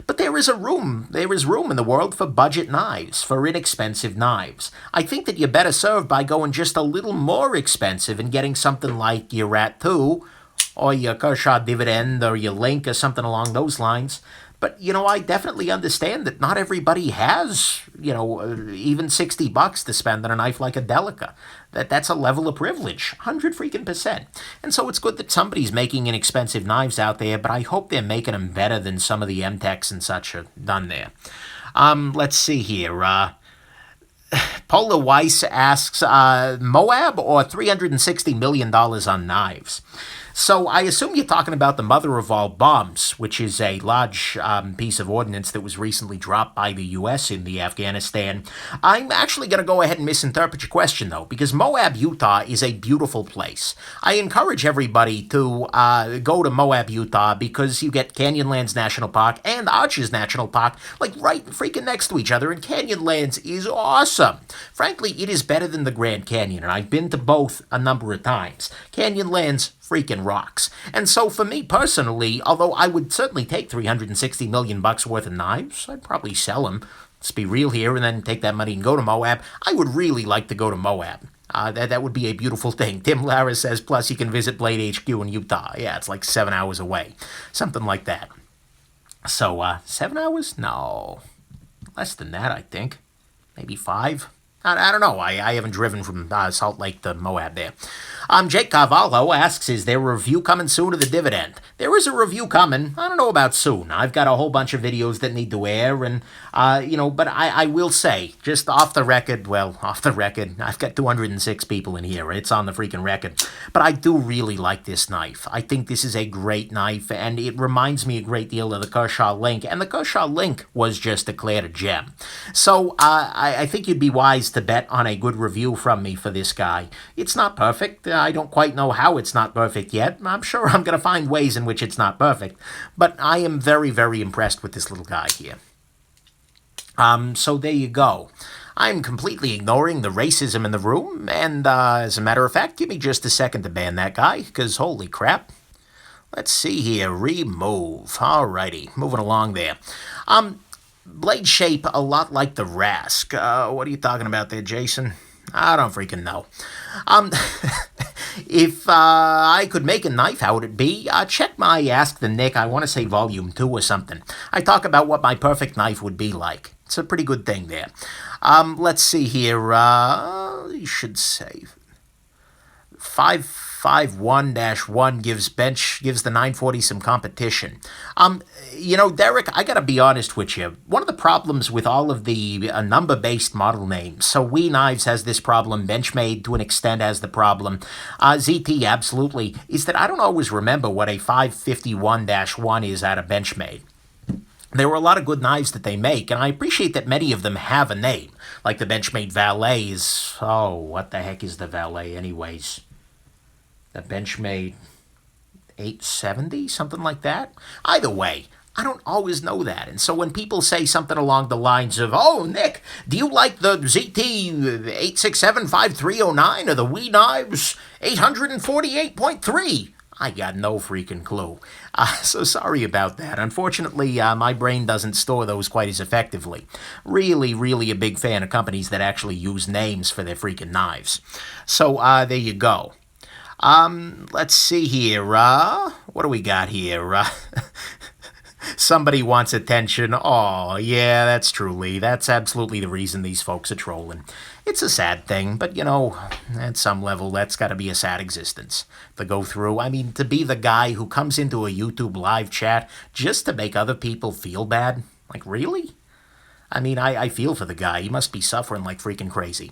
But there is room in the world for budget knives, for inexpensive knives. I think that you're better served by going just a little more expensive and getting something like your Rat 2, or your Kershaw Dividend, or your Link, or something along those lines. But, I definitely understand that not everybody has, even $60 to spend on a knife like a Delica. That's a level of privilege, 100%. And so it's good that somebody's making inexpensive knives out there, but I hope they're making them better than some of the M-Techs and such are done there. Let's see here. Paula Weiss asks, M.O.A.B or $360 million on knives? So I assume you're talking about the mother of all bombs, which is a large piece of ordnance that was recently dropped by the U.S. in the Afghanistan. I'm actually going to go ahead and misinterpret your question, though, because M.O.A.B, Utah is a beautiful place. I encourage everybody to go to M.O.A.B, Utah, because you get Canyonlands National Park and Arches National Park, like right freaking next to each other, and Canyonlands is awesome. Frankly, it is better than the Grand Canyon, and I've been to both a number of times. Canyonlands freaking rocks. And so for me personally, although I would certainly take $360 million worth of knives, I'd probably sell them. Let's be real here, and then take that money and go to M.O.A.B. I would really like to go to M.O.A.B. That would be a beautiful thing. Tim Lara says, plus you can visit Blade HQ in Utah. Yeah, it's like 7 hours away. Something like that. So, 7 hours? No. Less than that, I think. Maybe 5. I don't know. I haven't driven from Salt Lake to Moab there. Jake Carvalho asks, is there a review coming soon of the Dividend? There is a review coming. I don't know about soon. I've got a whole bunch of videos that need to air, and, but I will say, just off the record, I've got 206 people in here. It's on the freaking record. But I do really like this knife. I think this is a great knife, and it reminds me a great deal of the Kershaw Link, and the Kershaw Link was just declared a gem. So I think you'd be wise to bet on a good review from me for this guy. It's not perfect. I don't quite know how it's not perfect yet. I'm sure I'm going to find ways in which it's not perfect. But I am very, very impressed with this little guy here. So there you go. I'm completely ignoring the racism in the room. And as a matter of fact, give me just a second to ban that guy, because holy crap. Let's see here. Remove. Alrighty. Moving along there. Blade shape a lot like the Rask. What are you talking about there, Jason? I don't freaking know. If I could make a knife, how would it be? Check my Ask the Nick, I want to say volume 2 or something. I talk about what my perfect knife would be like. It's a pretty good thing there. Let's see here. You should say 551-1 gives the 940 some competition. Derek, I gotta be honest with you. One of the problems with all of the number-based model names, so We Knives has this problem, Benchmade to an extent has the problem, ZT absolutely, is that I don't always remember what a 551-1 is out of Benchmade. There were a lot of good knives that they make, and I appreciate that many of them have a name, like the Benchmade Valet is, what the heck is the Valet anyways? The Benchmade 870, something like that? Either way, I don't always know that. And so when people say something along the lines of, Nick, do you like the ZT 867-5309 or the We Knives 848.3? I got no freaking clue. So sorry about that. Unfortunately, my brain doesn't store those quite as effectively. Really, really a big fan of companies that actually use names for their freaking knives. So there you go. Let's see here. What do we got here? Somebody wants attention. Oh, yeah, that's true, Lee. That's absolutely the reason these folks are trolling. It's a sad thing, but, at some level, that's got to be a sad existence to go through. I mean, to be the guy who comes into a YouTube live chat just to make other people feel bad? Like, really? I mean, I feel for the guy. He must be suffering like freaking crazy.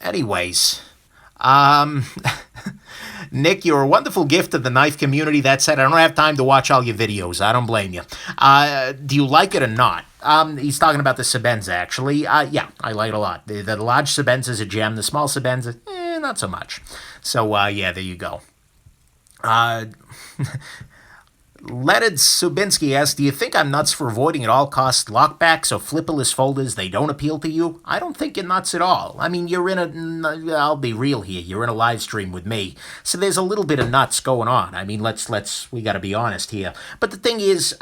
Anyways... Nick, you're a wonderful gift to the knife community. That said, I don't have time to watch all your videos. I don't blame you. Do you like it or not? He's talking about the Sebenza, actually. Yeah, I like it a lot. The large Sebenza is a gem. The small Sebenza, not so much. So, yeah, there you go. Leonard Subinsky asks, do you think I'm nuts for avoiding at all costs lockbacks or flipperless folders? They don't appeal to you? I don't think you're nuts at all. I mean, I'll be real here, you're in a live stream with me, so there's a little bit of nuts going on. I mean, we gotta be honest here. But the thing is,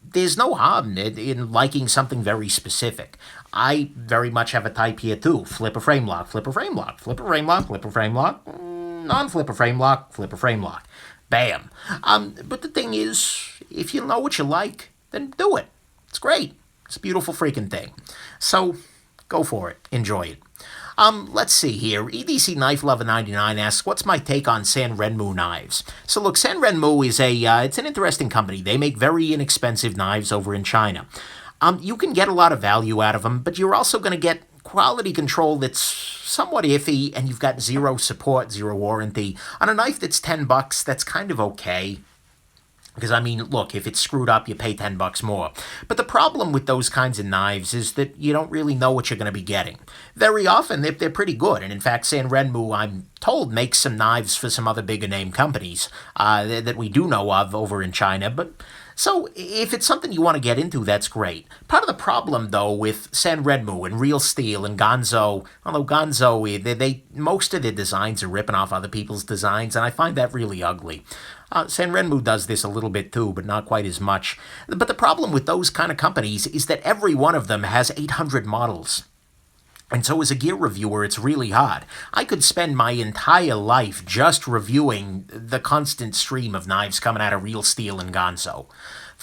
there's no harm in liking something very specific. I very much have a type here too. Flipper frame lock, flipper frame lock, flipper frame lock, flipper frame lock, non-flipper frame lock, flipper frame lock. Bam. But the thing is, if you know what you like, then do it. It's great. It's a beautiful freaking thing. So, go for it. Enjoy it. Let's see here. EDC Knife Lover 99 asks, what's my take on San Renmu knives? So look, San Renmu is it's an interesting company. They make very inexpensive knives over in China. You can get a lot of value out of them, but you're also going to get quality control that's somewhat iffy, and you've got zero support, zero warranty. On a knife that's $10, that's kind of okay. Because, I mean, look, if it's screwed up, you pay $10 more. But the problem with those kinds of knives is that you don't really know what you're going to be getting. Very often, they're pretty good. And in fact, San Renmu, I'm told, makes some knives for some other bigger name companies that we do know of over in China. But so if it's something you want to get into, that's great. Part of the problem, though, with San Renmu and Real Steel and Gonzo, although Gonzo, most of their designs are ripping off other people's designs, and I find that really ugly. San Renmu does this a little bit too, but not quite as much. But the problem with those kind of companies is that every one of them has 800 models. And so as a gear reviewer, it's really hard. I could spend my entire life just reviewing the constant stream of knives coming out of Real Steel and Gonzo.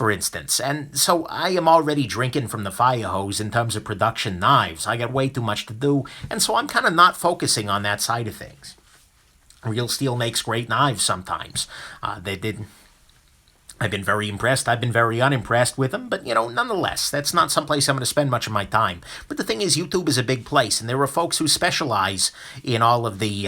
for instance. And so I am already drinking from the fire hose in terms of production knives. I got way too much to do, and so I'm kind of not focusing on that side of things. Real Steel makes great knives sometimes. They did. I've been very impressed. I've been very unimpressed with them, but, nonetheless, that's not someplace I'm going to spend much of my time. But the thing is, YouTube is a big place, and there are folks who specialize in all of the,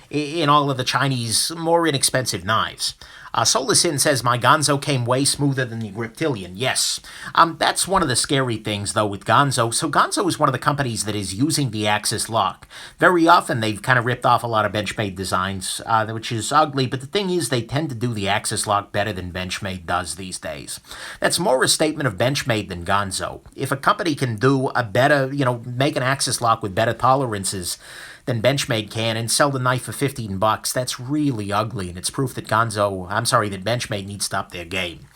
in all of the Chinese, more inexpensive knives. Solasin says, my Gonzo came way smoother than the Griptilian. Yes. That's one of the scary things, though, with Gonzo. So Gonzo is one of the companies that is using the Axis lock. Very often, they've kind of ripped off a lot of Benchmade designs, which is ugly, but the thing is, they tend to do the Axis lock better than Benchmade does these days. That's more a statement of Benchmade than Gonzo. If a company can do a better, make an Axis lock with better tolerances than Benchmade can and sell the knife for $15, that's really ugly, and it's proof that that Benchmade needs to up their game.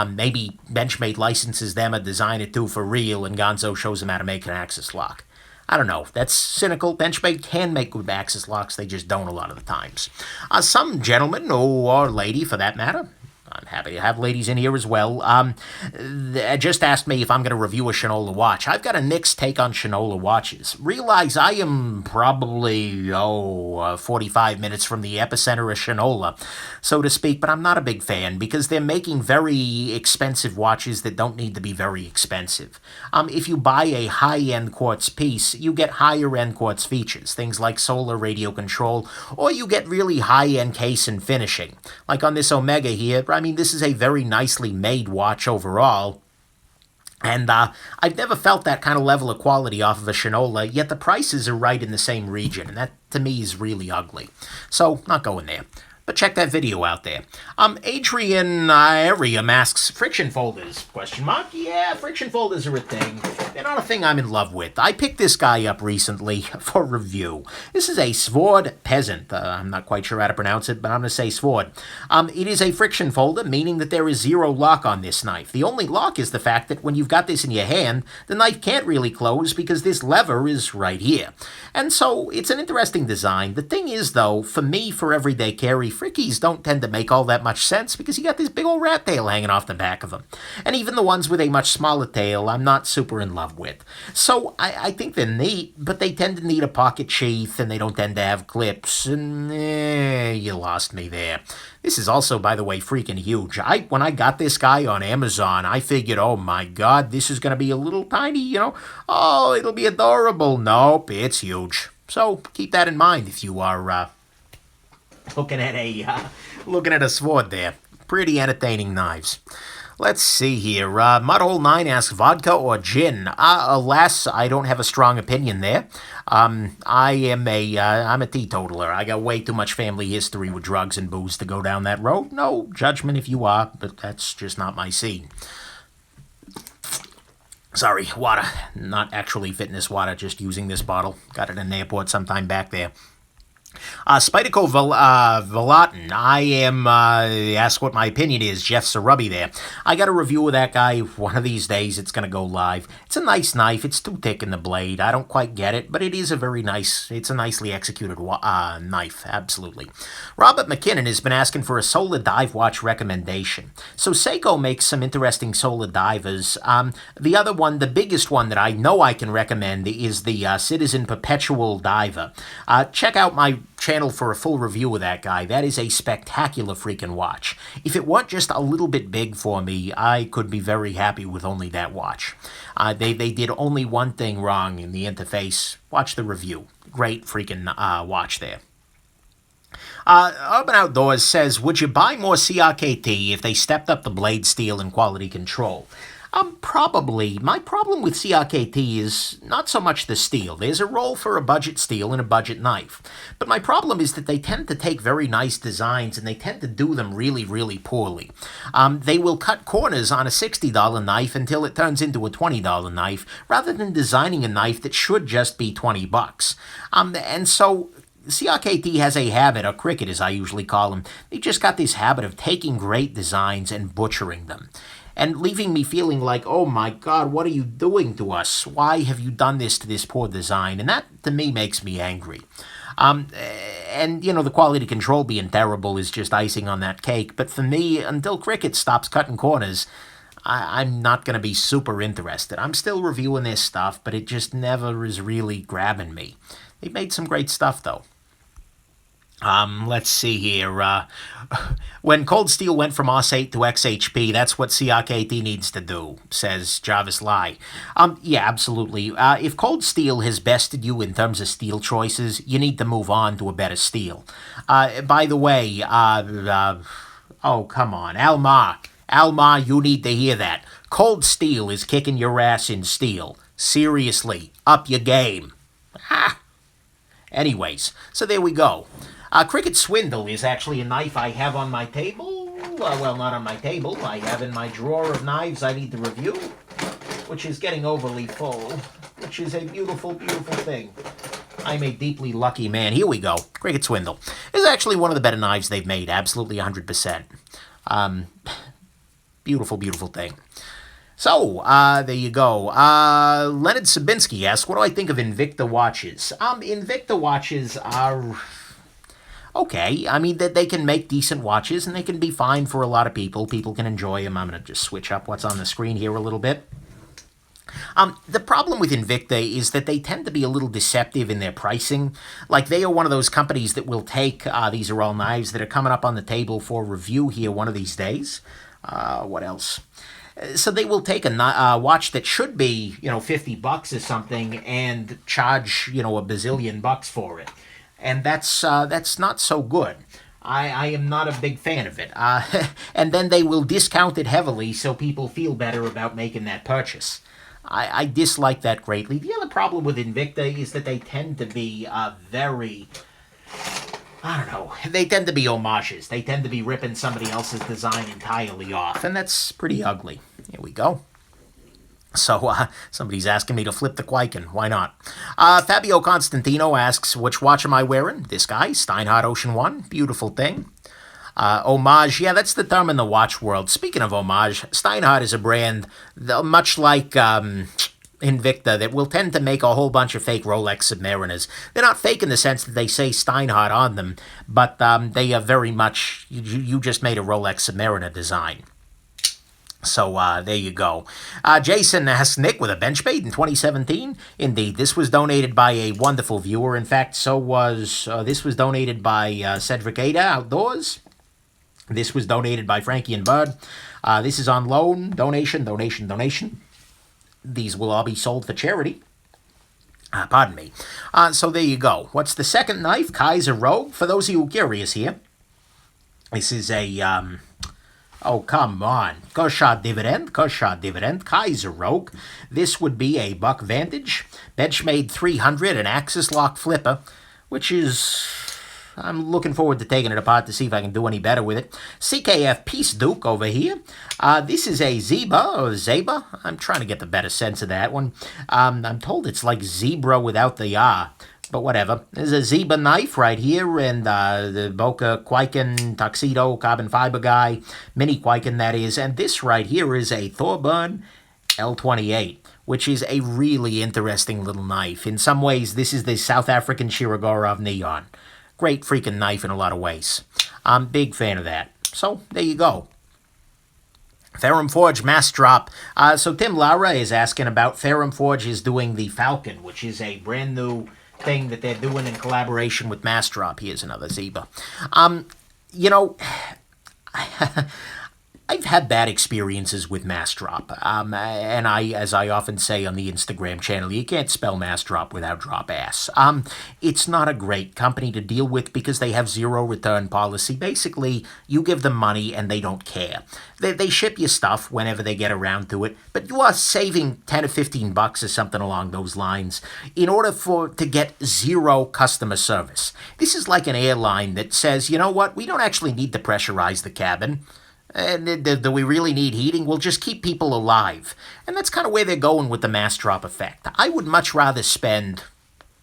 Maybe Benchmade licenses them a designer too for real, and Gonzo shows them how to make an Axis lock. I don't know. That's cynical. Benchmade can make good Axis locks, they just don't a lot of the times. Some gentleman, or lady for that matter, I'm happy to have ladies in here as well, just asked me if I'm going to review a Shinola watch. I've got a mixed take on Shinola watches. Realize I am probably, 45 minutes from the epicenter of Shinola, so to speak, but I'm not a big fan because they're making very expensive watches that don't need to be very expensive. If you buy a high-end quartz piece, you get higher-end quartz features, things like solar radio control, or you get really high-end case and finishing. Like on this Omega here, this is a very nicely made watch overall, and I've never felt that kind of level of quality off of a Shinola, yet the prices are right in the same region, and that, to me, is really ugly. So, not going there. But check that video out there. Adrian Ariam asks, friction folders, ? Yeah, friction folders are a thing. They're not a thing I'm in love with. I picked this guy up recently for review. This is a Sword Peasant. I'm not quite sure how to pronounce it, but I'm going to say Sword. It is a friction folder, meaning that there is zero lock on this knife. The only lock is the fact that when you've got this in your hand, the knife can't really close because this lever is right here. And so, it's an interesting design. The thing is, though, for me, for everyday carry, frickies don't tend to make all that much sense because you got this big old rat tail hanging off the back of them. And even the ones with a much smaller tail, I'm not super in love with. So I think they're neat, but they tend to need a pocket sheath and they don't tend to have clips, and you lost me there. This is also, by the way, freaking huge. When I got this guy on Amazon, I figured, oh my god, this is going to be a little tiny, it'll be adorable. Nope, it's huge. So keep that in mind if you are looking at a sword there. Pretty entertaining knives. Let's see here. Mudhole9 asks, vodka or gin? Alas, I don't have a strong opinion there. I'm a teetotaler. I got way too much family history with drugs and booze to go down that road. No judgment if you are, but that's just not my scene. Sorry, water. Not actually fitness water, just using this bottle. Got it in the airport sometime back there. Spyderco Vallotton. I am, ask what my opinion is. Jeff Sarubby there. I got a review of that guy. One of these days it's going to go live. It's a nice knife. It's too thick in the blade. I don't quite get it, but it is it's a nicely executed knife. Absolutely. Robert McKinnon has been asking for a solar dive watch recommendation. So Seiko makes some interesting solar divers. The other one, the biggest one that I know I can recommend is the Citizen Perpetual Diver. Check out my channel for a full review of that guy. That is a spectacular freaking watch. If it weren't just a little bit big for me, I could be very happy with only that watch. They did only one thing wrong in the interface. Watch the review. Great freaking watch there. Urban Outdoors says, would you buy more CRKT if they stepped up the blade steel and quality control? Probably. My problem with CRKT is not so much the steel. There's a role for a budget steel and a budget knife. But my problem is that they tend to take very nice designs and they tend to do them really, really poorly. They will cut corners on a $60 knife until it turns into a $20 knife, rather than designing a knife that should just be $20. And so CRKT has a habit, or cricket as I usually call them, they just got this habit of taking great designs and butchering them. and leaving me feeling like, oh my God, what are you doing to us? Why have you done this to this poor design? And that, to me, makes me angry. And, the quality control being terrible is just icing on that cake. But for me, until Cricket stops cutting corners, I'm not going to be super interested. I'm still reviewing this stuff, but it just never is really grabbing me. They made some great stuff, though. Let's see here. When Cold Steel went from OS8 to XHP, that's what CRKT needs to do, says Jarvis Lai. Yeah, absolutely. If Cold Steel has bested you in terms of steel choices, you need to move on to a better steel. By the way, oh, come on. Alma, you need to hear that. Cold Steel is kicking your ass in steel. Seriously, up your game. Anyways, so there we go. Cricket Swindle is actually a knife I have on my table. Well, not on my table. I have in my drawer of knives I need to review, which is getting overly full, which is a beautiful, beautiful thing. I'm a deeply lucky man. Here we go. Cricket Swindle is actually one of the better knives they've made. Absolutely 100%. Beautiful, beautiful thing. So, there you go. Leonard Sabinsky asks, what do I think of Invicta watches? Invicta watches are okay. I mean, they can make decent watches, and they can be fine for a lot of people. People can enjoy them. I'm going to just switch up what's on the screen here a little bit. The problem with Invicta is that they tend to be a little deceptive in their pricing. Like, they are one of those companies that will take, these are all knives that are coming up on the table for review here one of these days. What else? So they will take a watch that should be, $50 or something and charge, a bazillion bucks for it. And that's not so good. I am not a big fan of it. And then they will discount it heavily so people feel better about making that purchase. I dislike that greatly. The other problem with Invicta is that they tend to be very... I don't know. They tend to be homages. They tend to be ripping somebody else's design entirely off, and that's pretty ugly. Here we go. So, somebody's asking me to flip the Kwaiken. Why not? Fabio Constantino asks, which watch am I wearing? This guy, Steinhardt Ocean 1. Beautiful thing. Homage, yeah, that's the term in the watch world. Speaking of homage, Steinhardt is a brand, much like Invicta, that will tend to make a whole bunch of fake Rolex Submariners. They're not fake in the sense that they say Steinhardt on them, but they are very much, you just made a Rolex Submariner design. So, there you go. Jason asks, Nick, with a Benchmade in 2017? Indeed, this was donated by a wonderful viewer. In fact, so was, this was donated by Cedric Ada Outdoors. This was donated by Frankie and Bud. This is on loan, donation. These will all be sold for charity. Pardon me. So there you go. What's the second knife? Kaiser Rogue. For those of you curious here, this is a, oh, come on. Kershaw Dividend, Kaiser Rogue. This would be a Buck Vantage, Benchmade 300, an axis lock flipper, which is... I'm looking forward to taking it apart to see if I can do any better with it. CKF Peace Duke over here. This is a Zeba. I'm trying to get the better sense of that one. I'm told it's like zebra without the R, but whatever. There's a Zeba knife right here, and the Boca Kwaiken Tuxedo carbon fiber guy, mini Kwaiken that is, and this right here is a Thorburn L28. Which is a really interesting little knife. In some ways, this is the South African Shirogorov Neon. Great freaking knife in a lot of ways. I'm a big fan of that. So, there you go. Ferrum Forge Mass Drop. So Tim Lara is asking about Ferrum Forge is doing the Falcon, which is a brand new thing that they're doing in collaboration with Mass Drop. Here's another Zeba. I've had bad experiences with Mass Drop, and as I often say on the Instagram channel, you can't spell Mass Drop without drop ass. It's not a great company to deal with because they have zero return policy. Basically, you give them money and they don't care. They ship you stuff whenever they get around to it, but you are saving 10 or 15 bucks or something along those lines in order to get zero customer service. This is like an airline that says, you know what, we don't actually need to pressurize the cabin. And do we really need heating? We'll just keep people alive. And that's kind of where they're going with the Mass Drop effect. I would much rather spend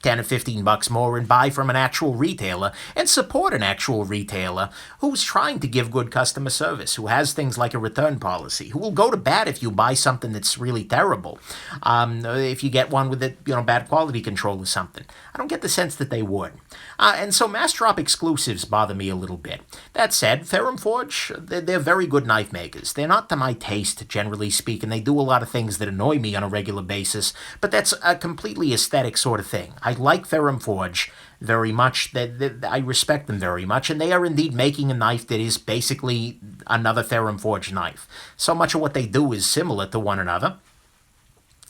10 or 15 bucks more and buy from an actual retailer and support an actual retailer who's trying to give good customer service, who has things like a return policy, who will go to bat if you buy something that's really terrible. If you get one with bad quality control or something. I don't get the sense that they would. And so mass drop exclusives bother me a little bit. That said, Ferrum Forge, they're very good knife makers. They're not to my taste, generally speaking. They do a lot of things that annoy me on a regular basis, but that's a completely aesthetic sort of thing. I like Ferrum Forge very much. I respect them very much, and they are indeed making a knife that is basically another Ferrum Forge knife. So much of what they do is similar to one another.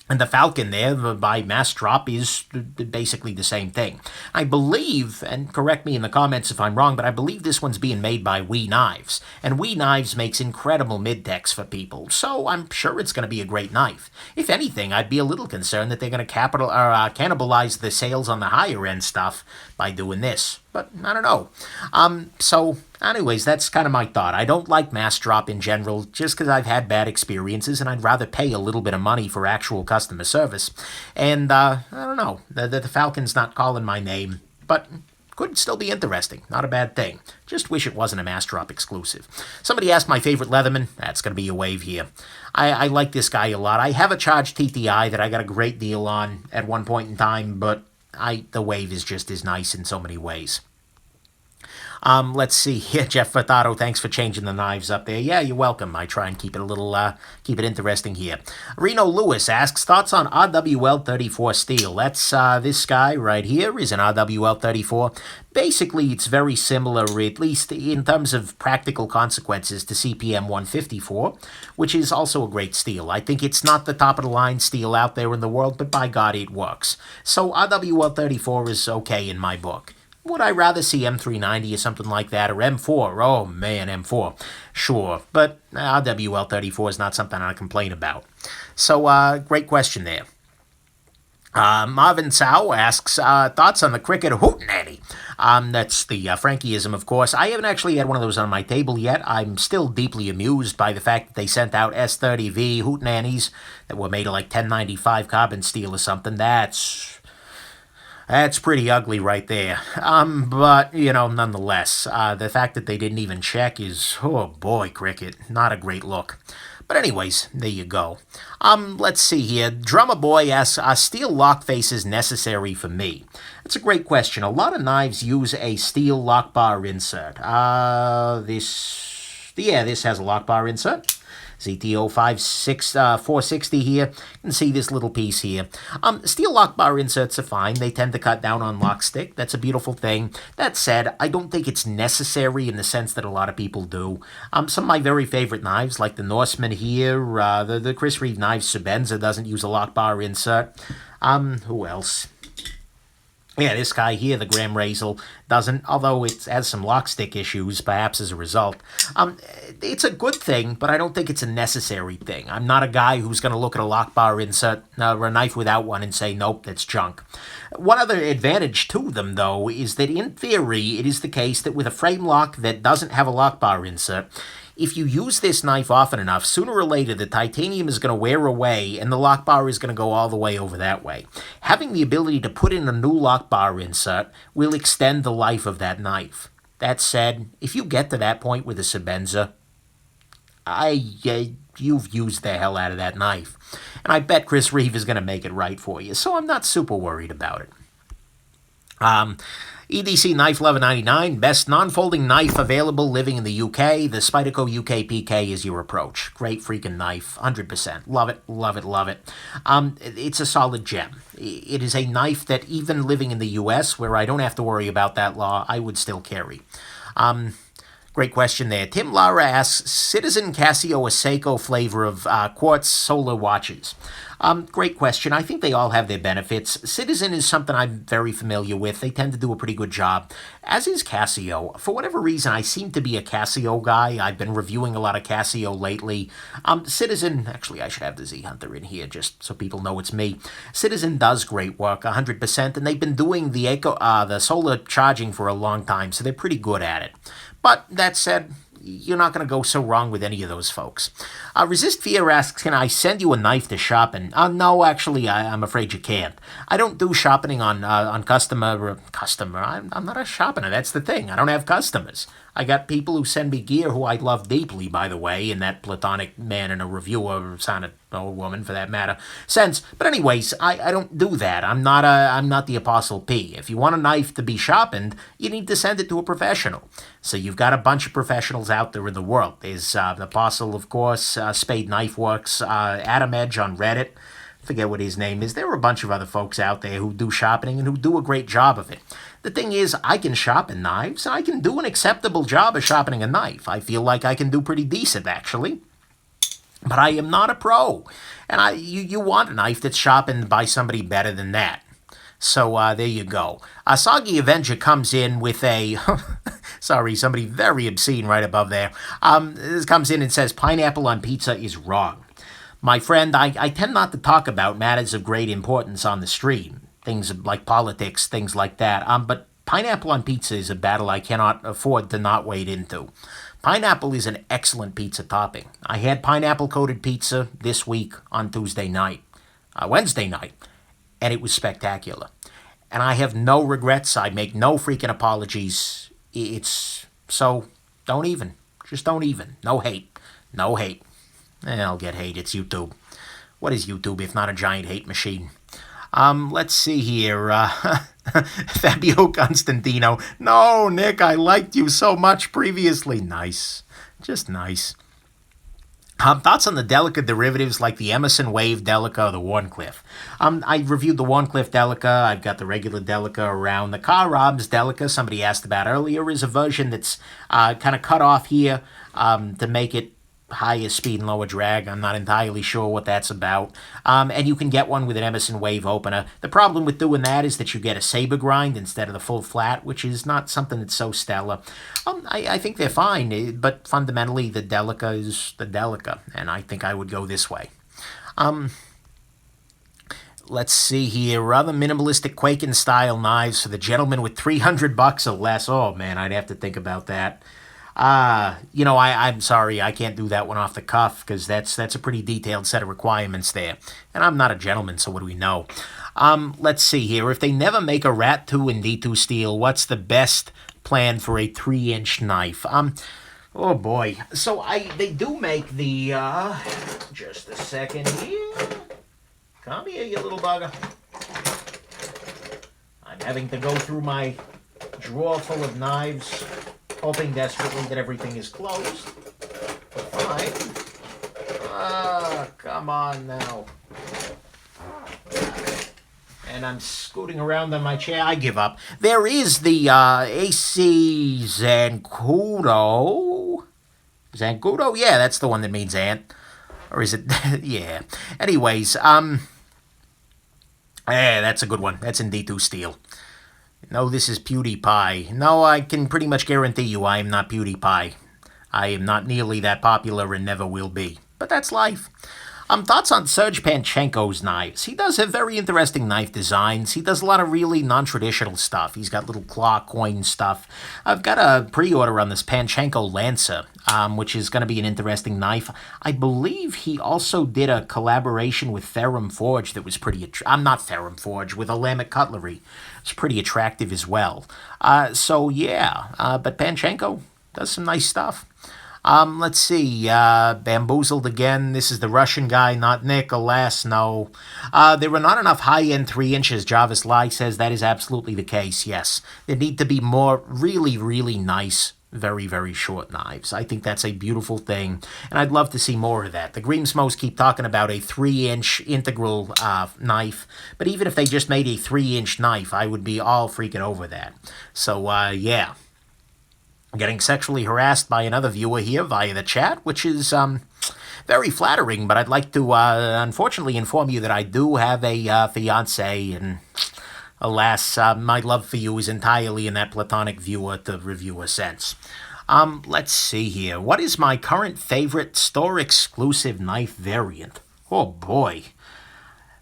And the Falcon there, by mass drop, is basically the same thing. I believe, and correct me in the comments if I'm wrong, but I believe this one's being made by We Knives. And We Knives makes incredible mid-techs for people, so I'm sure it's going to be a great knife. If anything, I'd be a little concerned that they're going to cannibalize the sales on the higher-end stuff by doing this. But I don't know. So anyways, that's kind of my thought. I don't like mass drop in general just because I've had bad experiences and I'd rather pay a little bit of money for actual customer service. And I don't know. The Falcon's not calling my name, but could still be interesting. Not a bad thing. Just wish it wasn't a mass drop exclusive. Somebody asked my favorite Leatherman. That's going to be a Wave here. I like this guy a lot. I have a Charge TTI that I got a great deal on at one point in time, but the Wave is just as nice in so many ways. Let's see here. Jeff Furtado, thanks for changing the knives up there. Yeah, you're welcome. I try and keep it a little, keep it interesting here. Reno Lewis asks, thoughts on RWL 34 steel? That's, this guy right here is an RWL 34. Basically, it's very similar, at least in terms of practical consequences, to CPM 154, which is also a great steel. I think it's not the top-of-the-line steel out there in the world, but by God, it works. So RWL 34 is okay in my book. Would I rather see M390 or something like that, or M4? Oh, man, M4. Sure, but RWL 34 is not something I complain about. So, great question there. Marvin Tsao asks, thoughts on the Cricket Hootenanny? That's the Frankieism, of course. I haven't actually had one of those on my table yet. I'm still deeply amused by the fact that they sent out S30V Hootenannies that were made of like 1095 carbon steel or something. That's pretty ugly right there. But, nonetheless, the fact that they didn't even check is, oh boy, Cricket, not a great look. But anyways, there you go. Let's see here. Drummer Boy asks, are steel lock faces necessary for me? That's a great question. A lot of knives use a steel lock bar insert. This has a lock bar insert. ZTO 460 here. You can see this little piece here. Steel lock bar inserts are fine. They tend to cut down on lock stick. That's a beautiful thing. That said, I don't think it's necessary in the sense that a lot of people do. Some of my very favorite knives, like the Norseman here, the Chris Reeve knife Sebenza doesn't use a lock bar insert. Who else? Yeah, this guy here, the Graham Razel, doesn't, although it has some lock stick issues, perhaps as a result. It's a good thing, but I don't think it's a necessary thing. I'm not a guy who's going to look at a lock bar insert or a knife without one and say, nope, that's junk. One other advantage to them, though, is that in theory, it is the case that with a frame lock that doesn't have a lock bar insert, if you use this knife often enough, sooner or later the titanium is going to wear away and the lock bar is going to go all the way over that way. Having the ability to put in a new lock bar insert will extend the life of that knife. That said, if you get to that point with a Sebenza, you've used the hell out of that knife. And I bet Chris Reeve is going to make it right for you, so I'm not super worried about it. EDC Knife Lover 99, best non-folding knife available living in the UK. The Spyderco UK PK is your approach. Great freaking knife, 100%. Love it, love it, love it. It's a solid gem. It is a knife that even living in the US, where I don't have to worry about that law, I would still carry. Great question there. Tim Lara asks, Citizen Casio a Seiko flavor of quartz solar watches? Great question. I think they all have their benefits. Citizen is something I'm very familiar with. They tend to do a pretty good job, as is Casio. For whatever reason, I seem to be a Casio guy. I've been reviewing a lot of Casio lately. Citizen, actually, I should have the Z Hunter in here just so people know it's me. Citizen does great work, 100%, and they've been doing the solar charging for a long time, so they're pretty good at it. But that said, you're not going to go so wrong with any of those folks. Resist Fear asks, can I send you a knife to sharpen? No, actually, I'm afraid you can't. I don't do sharpening on customer. I'm not a sharpener. That's the thing. I don't have customers. I got people who send me gear who I love deeply, by the way, in that platonic man and a reviewer, son, or woman for that matter, sense. But anyways, I don't do that. I'm not the Apostle P. If you want a knife to be sharpened, you need to send it to a professional. So you've got a bunch of professionals out there in the world. There's the Apostle, of course, Spade Knife Works, Adam Edge on Reddit. Forget what his name is. There are a bunch of other folks out there who do sharpening and who do a great job of it. The thing is, I can sharpen knives, and I can do an acceptable job of sharpening a knife. I feel like I can do pretty decent, actually. But I am not a pro. And you want a knife that's sharpened by somebody better than that. So there you go. Soggy Avenger comes in with a... sorry, somebody very obscene right above there. This comes in and says, pineapple on pizza is wrong. My friend, I tend not to talk about matters of great importance on the stream. Things like politics, things like that. But pineapple on pizza is a battle I cannot afford to not wade into. Pineapple is an excellent pizza topping. I had pineapple-coated pizza this week on Wednesday night, and it was spectacular. And I have no regrets. I make no freaking apologies. So, don't even. Just don't even. No hate. No hate. I'll get hate. It's YouTube. What is YouTube if not a giant hate machine? Let's see here. Fabio Constantino. No, Nick, I liked you so much previously. Nice. Just nice. Thoughts on the Delica derivatives like the Emerson Wave Delica or the Wharncliffe? I reviewed the Wharncliffe Delica. I've got the regular Delica around. The Car Robs Delica, somebody asked about earlier, is a version that's kind of cut off here to make it higher speed and lower drag. I'm not entirely sure what that's about. And you can get one with an Emerson Wave opener. The problem with doing that is that you get a saber grind instead of the full flat, which is not something that's so stellar. I think they're fine, but fundamentally the Delica is the Delica, and I think I would go this way. Let's see here. Other minimalistic Quaken-style knives for the gentleman with $300 or less. Oh, man, I'd have to think about that. I'm sorry, I can't do that one off the cuff, because that's a pretty detailed set of requirements there. And I'm not a gentleman, so what do we know? Let's see here. If they never make a Rat 2 in D2 steel, what's the best plan for a 3-inch knife? Oh boy. So they do make the, just a second here. Come here, you little bugger. I'm having to go through my drawer full of knives, hoping desperately that everything is closed. But fine. Come on now. And I'm scooting around on my chair. I give up. There is the AC Zancudo. Zancudo? Yeah, that's the one that means ant. Or is it? Yeah. Anyways, yeah, that's a good one. That's in D2 steel. No, this is PewDiePie. No, I can pretty much guarantee you I am not PewDiePie. I am not nearly that popular and never will be. But that's life. Thoughts on Serge Panchenko's knives? He does have very interesting knife designs. He does a lot of really non-traditional stuff. He's got little claw coin stuff. I've got a pre-order on this Panchenko Lancer, which is going to be an interesting knife. I believe he also did a collaboration with Ferrum Forge that was pretty... not Ferrum Forge, with Olamic Cutlery. It's pretty attractive as well. So, yeah. But Panchenko does some nice stuff. Let's see, Bamboozled again. This is the Russian guy, not Nick. Alas, no. There were not enough high-end 3 inches. Jarvis Lai says that is absolutely the case, yes. There need to be more really, really nice, very, very short knives. I think that's a beautiful thing, and I'd love to see more of that. The Greensmos keep talking about a 3-inch integral knife, but even if they just made a 3-inch knife, I would be all freaking over that. So, yeah. Getting sexually harassed by another viewer here via the chat, which is very flattering, but I'd like to unfortunately inform you that I do have a fiancé, and alas, my love for you is entirely in that platonic viewer to reviewer sense. Let's see here. What is my current favorite store-exclusive knife variant? Oh boy.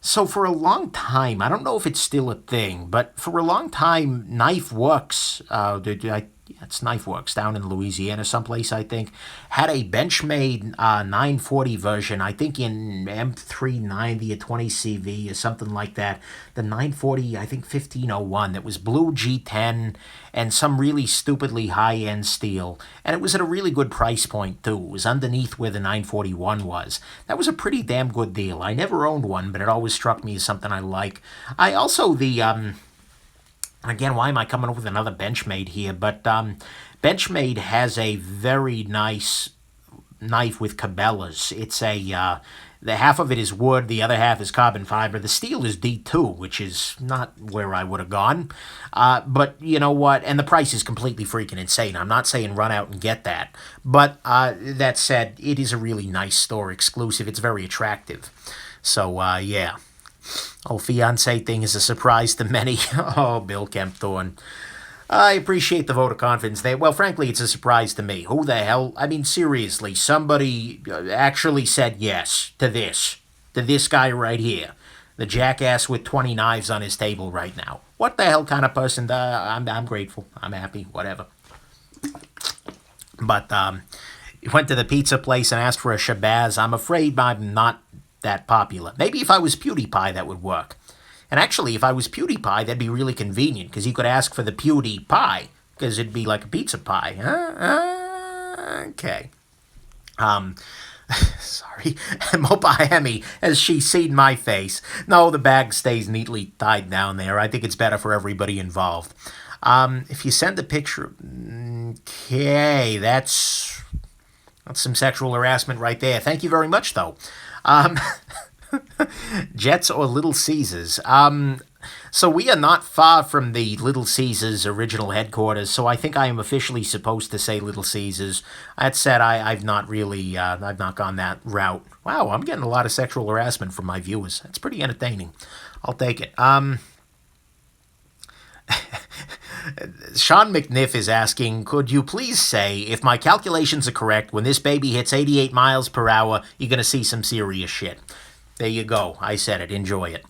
So for a long time, I don't know if it's still a thing, but for a long time, Knife Works, yeah, it's Knife Works down in Louisiana someplace, I think. Had a Benchmade 940 version, I think in M390 or 20CV or something like that. The 940, I think 1501, that was blue G10 and some really stupidly high-end steel. And it was at a really good price point, too. It was underneath where the 941 was. That was a pretty damn good deal. I never owned one, but it always struck me as something I like. I also, again, why am I coming up with another Benchmade here? But Benchmade has a very nice knife with cabela's. It's the half of it is wood, the other half is carbon fiber. The steel is D2, which is not where I would have gone. But you know what? And the price is completely freaking insane. I'm not saying run out and get that. But that said, it is a really nice store exclusive. It's very attractive. So, yeah. Oh, fiancé thing is a surprise to many. Oh, Bill Kempthorne. I appreciate the vote of confidence there. Well, frankly, it's a surprise to me. Who the hell? I mean, seriously, somebody actually said yes to this guy right here. The jackass with 20 knives on his table right now. What the hell kind of person? I'm grateful. I'm happy. Whatever. But went to the pizza place and asked for a Shabazz. I'm afraid I'm not that popular. Maybe if I was PewDiePie, that would work. And actually, if I was PewDiePie, that'd be really convenient, because you could ask for the PewDiePie, because it'd be like a pizza pie. Okay. Sorry. M.O.A.B as she's seen my face. No, the bag stays neatly tied down there. I think it's better for everybody involved. If you send a picture... Okay, that's some sexual harassment right there. Thank you very much, though. Jets or Little Caesars. So we are not far from the Little Caesars original headquarters, so I think I am officially supposed to say Little Caesars. That said, I've not really, I've not gone that route. Wow, I'm getting a lot of sexual harassment from my viewers. That's pretty entertaining. I'll take it. Sean McNiff is asking, could you please say, if my calculations are correct, when this baby hits 88 miles per hour, you're going to see some serious shit. There you go. I said it. Enjoy it.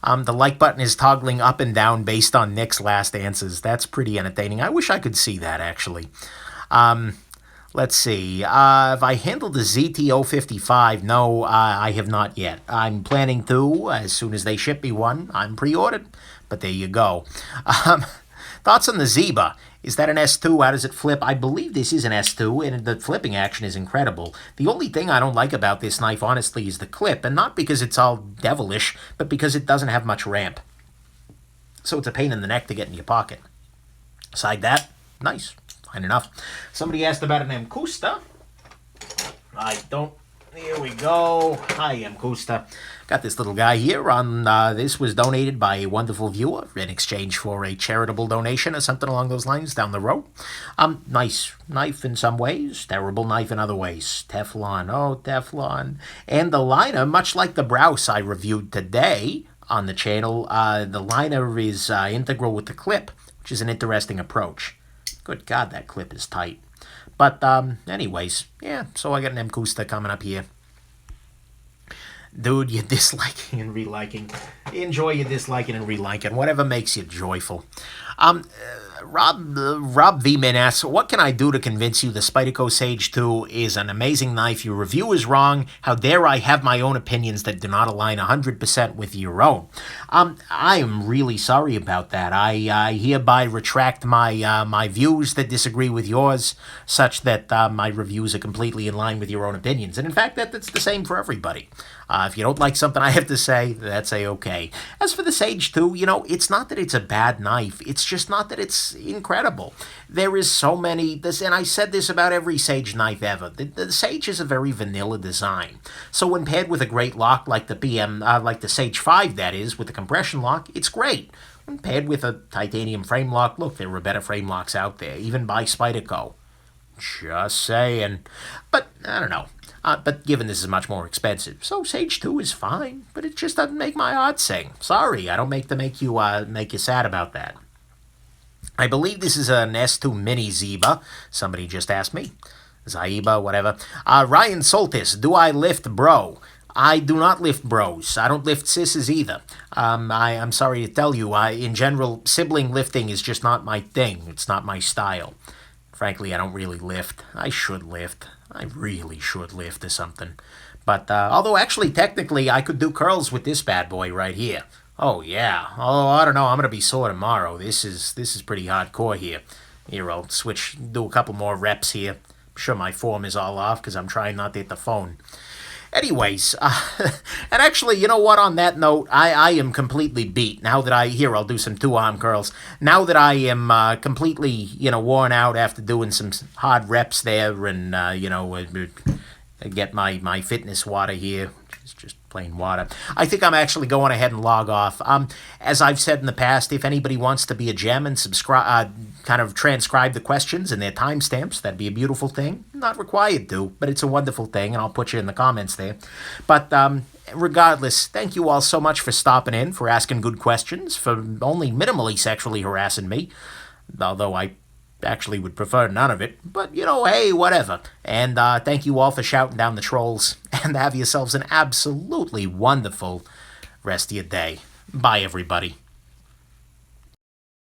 The like button is toggling up and down based on Nick's last answers. That's pretty entertaining. I wish I could see that, actually. Let's see. Have I handled the ZT-055? No, I have not yet. I'm planning to. As soon as they ship me one, I'm pre-ordered. But there you go. Thoughts on the Zeba? Is that an S2? How does it flip? I believe this is an S2, and the flipping action is incredible. The only thing I don't like about this knife, honestly, is the clip, and not because it's all devilish, but because it doesn't have much ramp. So it's a pain in the neck to get in your pocket. Aside that, nice. Fine enough. Somebody asked about an M-Custa. I don't... Here we go. Hi, M-Custa. Got this little guy here on, this was donated by a wonderful viewer in exchange for a charitable donation or something along those lines down the road. Nice knife in some ways, terrible knife in other ways. Teflon, oh, Teflon. And the liner, much like the Browse I reviewed today on the channel, the liner is integral with the clip, which is an interesting approach. Good God, that clip is tight. But, anyways, yeah, so I got an M-Custa coming up here. Dude, you're disliking and reliking. Enjoy your disliking and reliking. Whatever makes you joyful. Rob V-Man asks, what can I do to convince you the Spyderco Sage 2 is an amazing knife? Your review is wrong. How dare I have my own opinions that do not align 100% with your own? I am really sorry about that. I hereby retract my views that disagree with yours, such that my reviews are completely in line with your own opinions. And in fact, that's the same for everybody. If you don't like something I have to say, that's a-okay. As for the Sage 2, you know, it's not that it's a bad knife. It's just not that it's incredible. There is so many, and I said this about every Sage knife ever. The Sage is a very vanilla design. So when paired with a great lock like the Sage 5, that is, with the compression lock, it's great. When paired with a titanium frame lock, look, there were better frame locks out there, even by Spyderco. Just saying. But, I don't know. But given this is much more expensive, so Sage 2 is fine, but it just doesn't make my heart sing. Sorry, I don't make you sad about that. I believe this is an S2 Mini Zeba. Somebody just asked me. Zaiba, whatever. Ryan Soltis, do I lift bro? I do not lift bros. I don't lift sisses either. I'm sorry to tell you, in general, sibling lifting is just not my thing. It's not my style. Frankly, I don't really lift. I should lift. I really should lift or something. But, although actually, technically, I could do curls with this bad boy right here. Oh, yeah. Oh, I don't know. I'm going to be sore tomorrow. This is pretty hardcore here. Here, I'll do a couple more reps here. I'm sure my form is all off because I'm trying not to hit the phone. Anyways, and actually, you know what, on that note, I am completely beat. Now that I'll do some two-arm curls. Now that I am completely, worn out after doing some hard reps there and, get my fitness water here. Just plain water. I think I'm actually going ahead and log off. As I've said in the past, if anybody wants to be a gem and subscribe, kind of transcribe the questions and their timestamps, that'd be a beautiful thing. Not required to, but it's a wonderful thing, and I'll put you in the comments there. But regardless, thank you all so much for stopping in, for asking good questions, for only minimally sexually harassing me, although I actually would prefer none of it, but, hey, whatever. And thank you all for shouting down the trolls, and have yourselves an absolutely wonderful rest of your day. Bye, everybody.